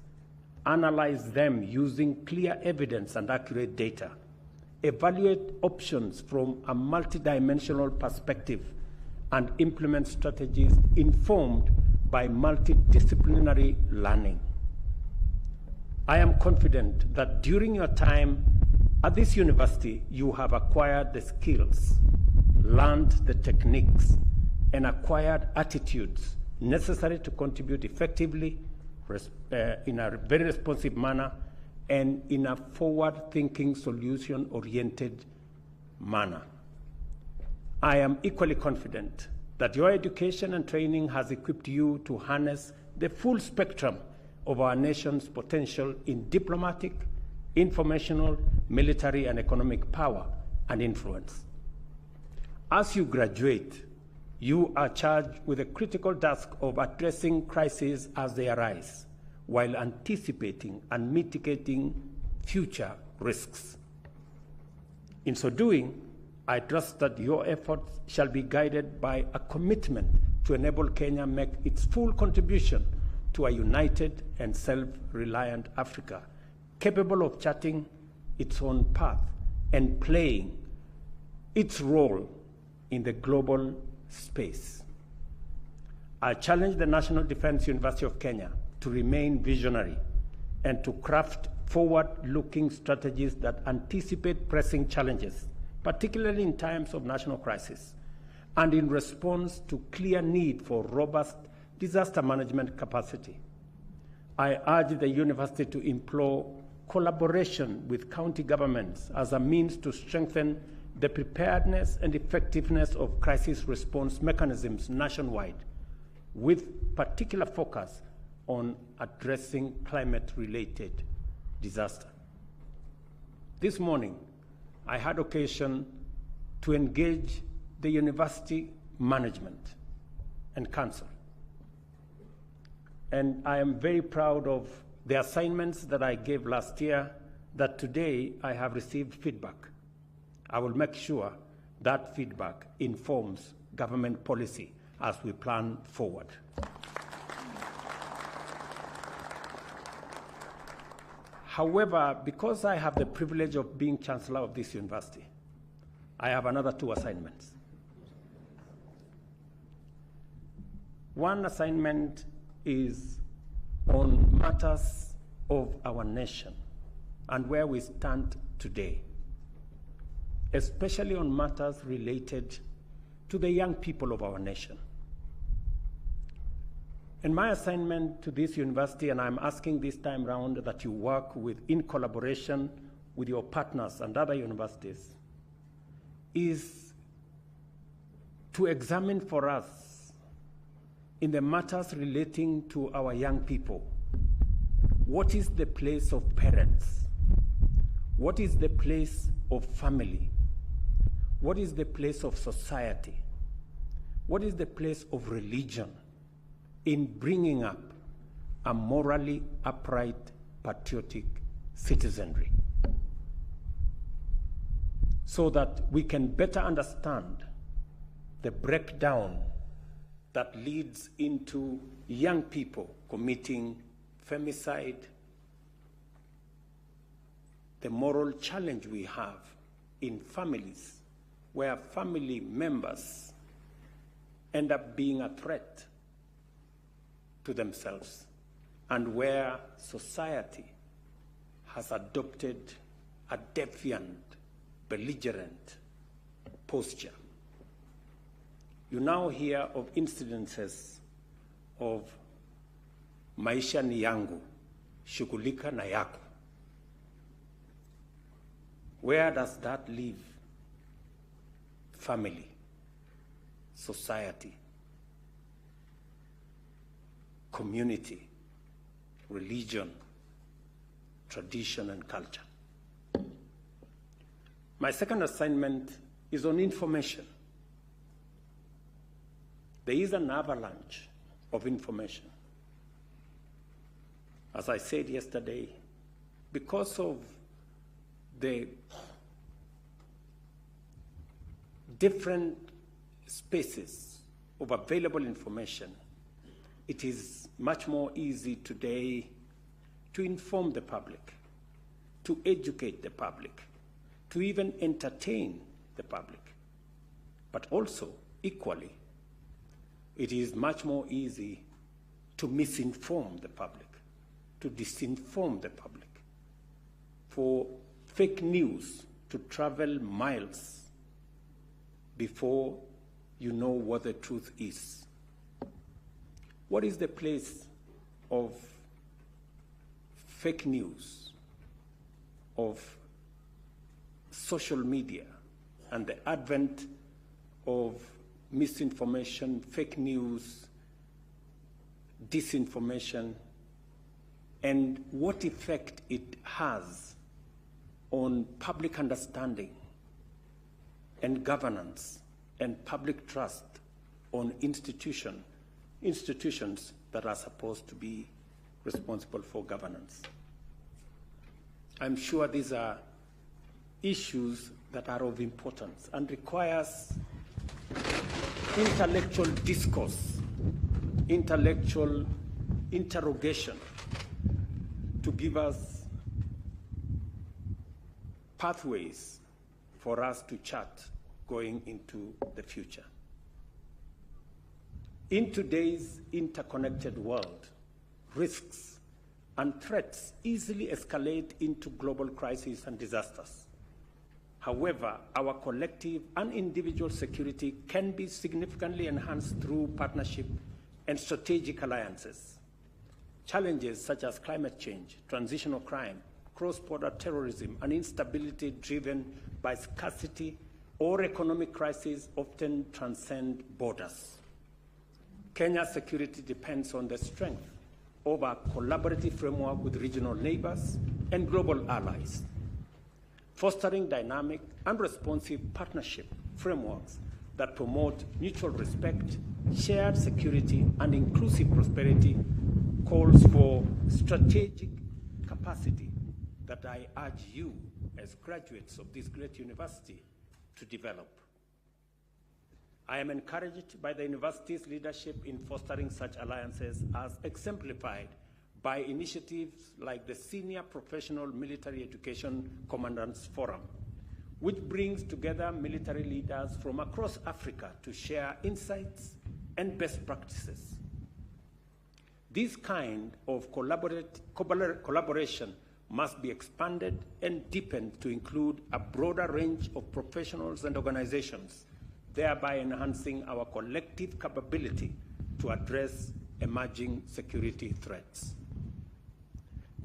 analyze them using clear evidence and accurate data, evaluate options from a multidimensional perspective, and implement strategies informed by multidisciplinary learning. I am confident that during your time at this university, you have acquired the skills, learned the techniques, and acquired attitudes necessary to contribute effectively in a very responsive manner and in a forward-thinking, solution-oriented manner. I am equally confident that your education and training has equipped you to harness the full spectrum of our nation's potential in diplomatic, informational, military, and economic power and influence. As you graduate, you are charged with the critical task of addressing crises as they arise, while anticipating and mitigating future risks. In so doing, I trust that your efforts shall be guided by a commitment to enable Kenya make its full contribution to a united and self-reliant Africa, capable of charting its own path and playing its role in the global space. I challenge the National Defense University of Kenya to remain visionary and to craft forward-looking strategies that anticipate pressing challenges, particularly in times of national crisis, and in response to clear need for robust disaster management capacity. I urge the university to implore collaboration with county governments as a means to strengthen the preparedness and effectiveness of crisis response mechanisms nationwide, with particular focus on addressing climate-related disaster. This morning, I had occasion to engage the university management and council. And I am very proud of the assignments that I gave last year, that today I have received feedback. I will make sure that feedback informs government policy as we plan forward. However, because I have the privilege of being Chancellor of this university, I have another 2 assignments. One assignment is on matters of our nation and where we stand today, especially on matters related to the young people of our nation. And my assignment to this university, and I'm asking this time round that you work in collaboration with your partners and other universities, is to examine for us in the matters relating to our young people, what is the place of parents? What is the place of family? What is the place of society? What is the place of religion in bringing up a morally upright, patriotic citizenry, so that we can better understand the breakdown that leads into young people committing femicide, the moral challenge we have in families where family members end up being a threat to themselves, and where society has adopted a defiant, belligerent posture. You now hear of incidences of maisha ni yangu, shughulika na yako. Where does that leave family, society, community, religion, tradition, and culture? My second assignment is on information. There is an avalanche of information. As I said yesterday, because of the different spaces of available information, it is much more easy today to inform the public, to educate the public, to even entertain the public. But also, equally, it is much more easy to misinform the public, to disinform the public, for fake news to travel miles before you know what the truth is. What is the place of fake news, of social media, and the advent of misinformation, fake news, disinformation, and what effect it has on public understanding and governance and public trust on institutions that are supposed to be responsible for governance? I'm sure these are issues that are of importance and requires intellectual discourse, intellectual interrogation to give us pathways for us to chart going into the future. In today's interconnected world, risks and threats easily escalate into global crises and disasters. However, our collective and individual security can be significantly enhanced through partnership and strategic alliances. Challenges such as climate change, transitional crime, cross-border terrorism, and instability driven by scarcity or economic crises often transcend borders. Kenya's security depends on the strength of a collaborative framework with regional neighbors and global allies. Fostering dynamic and responsive partnership frameworks that promote mutual respect, shared security, and inclusive prosperity calls for strategic capacity that I urge you, as graduates of this great university, to develop. I am encouraged by the university's leadership in fostering such alliances as exemplified by initiatives like the Senior Professional Military Education Commandants Forum, which brings together military leaders from across Africa to share insights and best practices. This kind of collaboration must be expanded and deepened to include a broader range of professionals and organizations, thereby enhancing our collective capability to address emerging security threats.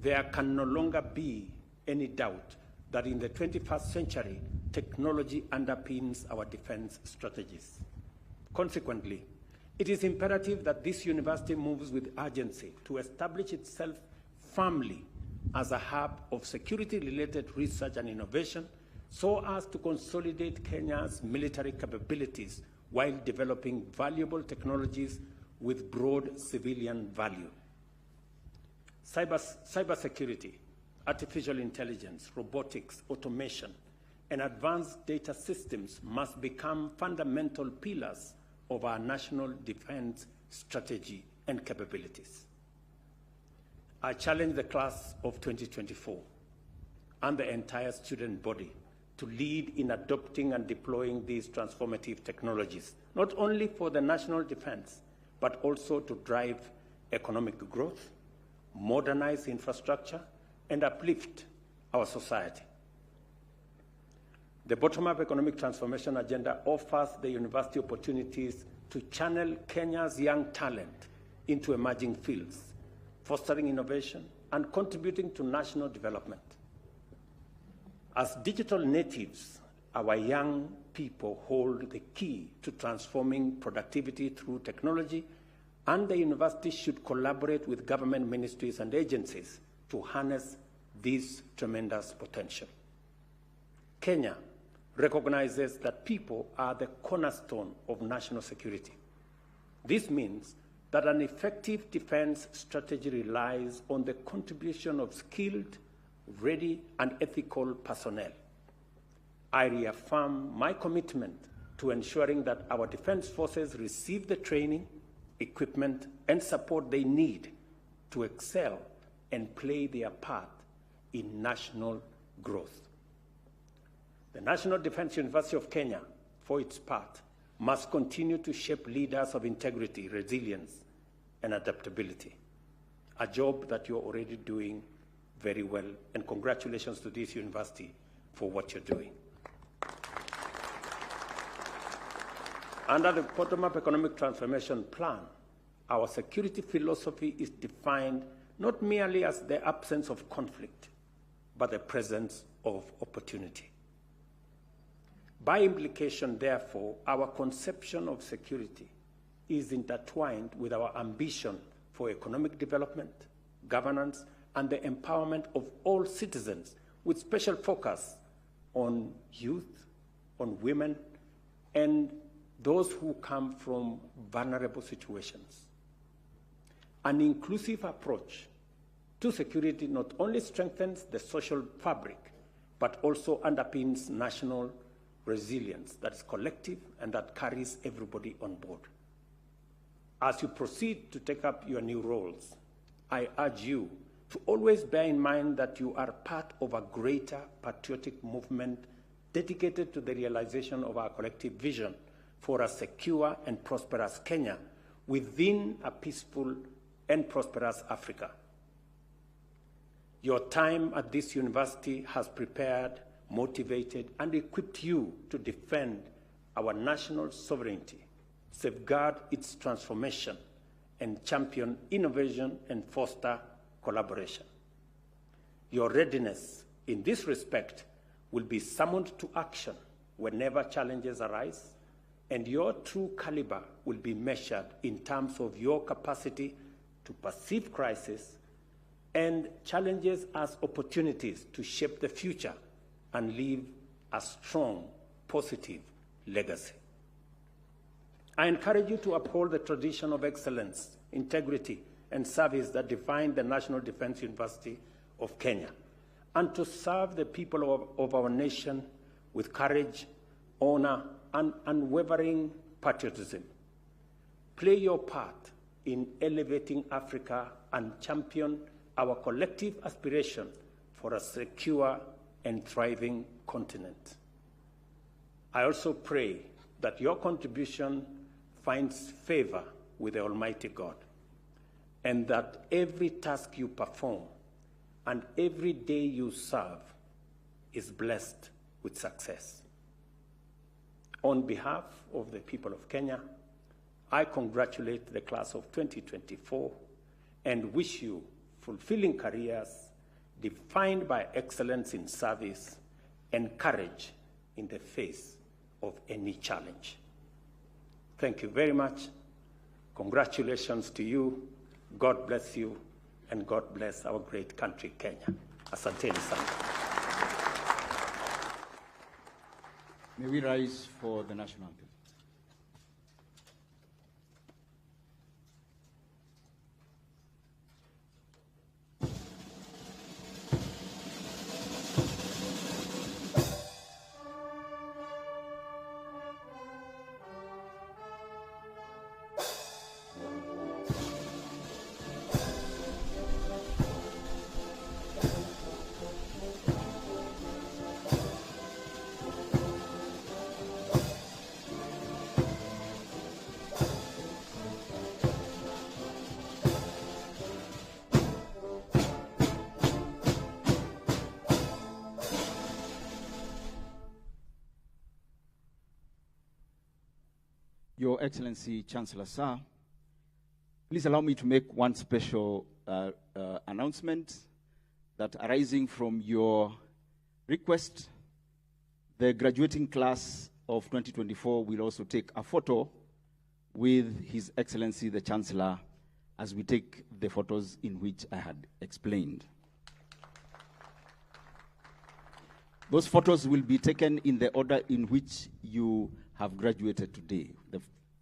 There can no longer be any doubt that in the 21st century, technology underpins our defense strategies. Consequently, it is imperative that this university moves with urgency to establish itself firmly as a hub of security-related research and innovation, so as to consolidate Kenya's military capabilities while developing valuable technologies with broad civilian value. Cybersecurity, artificial intelligence, robotics, automation, and advanced data systems must become fundamental pillars of our national defense strategy and capabilities. I challenge the class of 2024 and the entire student body to lead in adopting and deploying these transformative technologies, not only for the national defense, but also to drive economic growth, modernize infrastructure, and uplift our society. The bottom-up economic transformation agenda offers the university opportunities to channel Kenya's young talent into emerging fields, fostering innovation and contributing to national development. As digital natives, our young people hold the key to transforming productivity through technology, and the university should collaborate with government ministries and agencies to harness this tremendous potential. Kenya recognizes that people are the cornerstone of national security. This means that an effective defense strategy relies on the contribution of skilled, ready, and ethical personnel. I reaffirm my commitment to ensuring that our defense forces receive the training, equipment, and support they need to excel and play their part in national growth. The National Defense University of Kenya, for its part, must continue to shape leaders of integrity, resilience, and adaptability, a job that you're already doing very well, and congratulations to this university for what you're doing. Under the bottom-up economic transformation plan, our security philosophy is defined not merely as the absence of conflict, but the presence of opportunity. By implication, therefore, our conception of security is intertwined with our ambition for economic development, governance, and the empowerment of all citizens, with special focus on youth, on women, and those who come from vulnerable situations. An inclusive approach to security not only strengthens the social fabric, but also underpins national resilience that is collective and that carries everybody on board. As you proceed to take up your new roles, I urge you to always bear in mind that you are part of a greater patriotic movement dedicated to the realization of our collective vision for a secure and prosperous Kenya within a peaceful and prosperous Africa. Your time at this university has prepared, motivated, and equipped you to defend our national sovereignty, safeguard its transformation, and champion innovation and foster collaboration. Your readiness in this respect will be summoned to action whenever challenges arise, and your true caliber will be measured in terms of your capacity to perceive crisis and challenges as opportunities to shape the future and leave a strong, positive legacy. I encourage you to uphold the tradition of excellence, integrity, and service that define the National Defense University of Kenya, and to serve the people of our nation with courage, honor, and unwavering patriotism. Play your part in elevating Africa and champion our collective aspiration for a secure and thriving continent. I also pray that your contribution finds favor with the Almighty God, and that every task you perform and every day you serve is blessed with success. On behalf of the people of Kenya, I congratulate the class of 2024 and wish you fulfilling careers defined by excellence in service and courage in the face of any challenge. Thank you very much. Congratulations to you. God bless you, and God bless our great country, Kenya. Asanteni sana. May we rise for the national anthem. Your Excellency, Chancellor Sir, please allow me to make one special announcement that arising from your request, the graduating class of 2024 will also take a photo with His Excellency the Chancellor as we take the photos in which I had explained. Those photos will be taken in the order in which you have graduated today.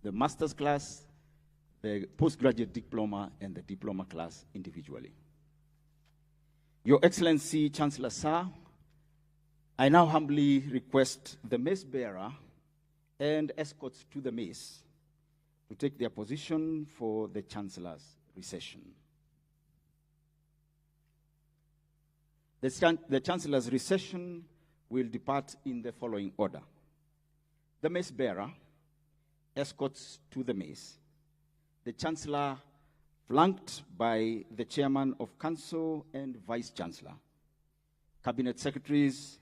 The master's class, the postgraduate diploma, and the diploma class individually. Your Excellency, Chancellor Sir, I now humbly request the mace bearer and escorts to the mace to take their position for the Chancellor's recession. The Chancellor's recession will depart in the following order. The mace bearer escorts to the mace. The Chancellor, flanked by the Chairman of Council and Vice Chancellor, Cabinet Secretaries,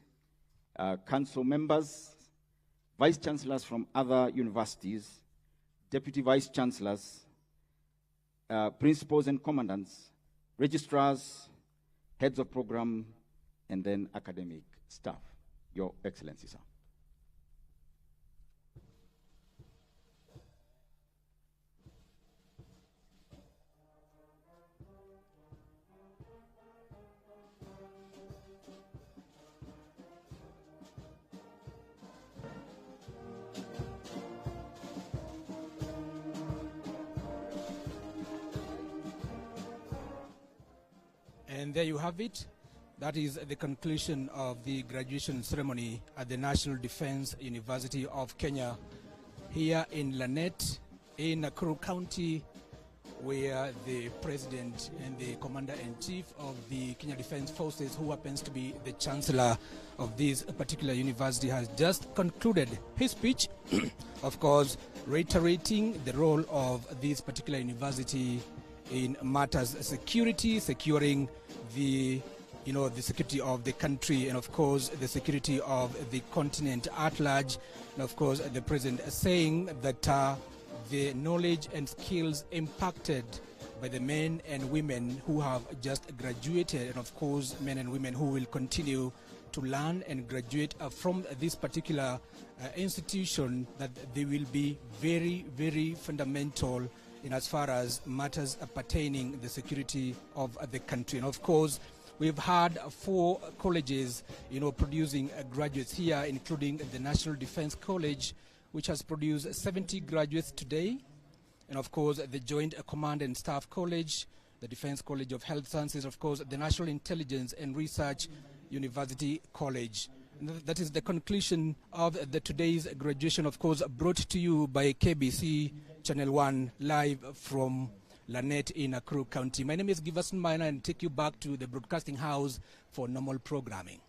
Council members, Vice Chancellors from other universities, Deputy Vice Chancellors, Principals and Commandants, Registrars, Heads of Program, and then academic staff. Your Excellency, sir. And there you have it. That is the conclusion of the graduation ceremony at the National Defense University of Kenya here in Lanet in Nakuru County, where the President and the Commander-in-Chief of the Kenya Defence Forces, who happens to be the Chancellor of this particular university, has just concluded his speech, of course, reiterating the role of this particular university in matters security, securing the the security of the country, and of course the security of the continent at large. And of course the President saying that the knowledge and skills impacted by the men and women who have just graduated, and of course men and women who will continue to learn and graduate from this particular institution, that they will be very, very fundamental in as far as matters pertaining the security of the country. And of course, we've had 4 colleges, producing graduates here, including the National Defence College, which has produced 70 graduates today. And of course, the Joint Command and Staff College, the Defence College of Health Sciences, of course, the National Intelligence and Research University College. And that is the conclusion of today's graduation, of course, brought to you by KBC Channel 1, live from Lanet in Nakuru County. My name is Giverson Minor, and take you back to the broadcasting house for normal programming.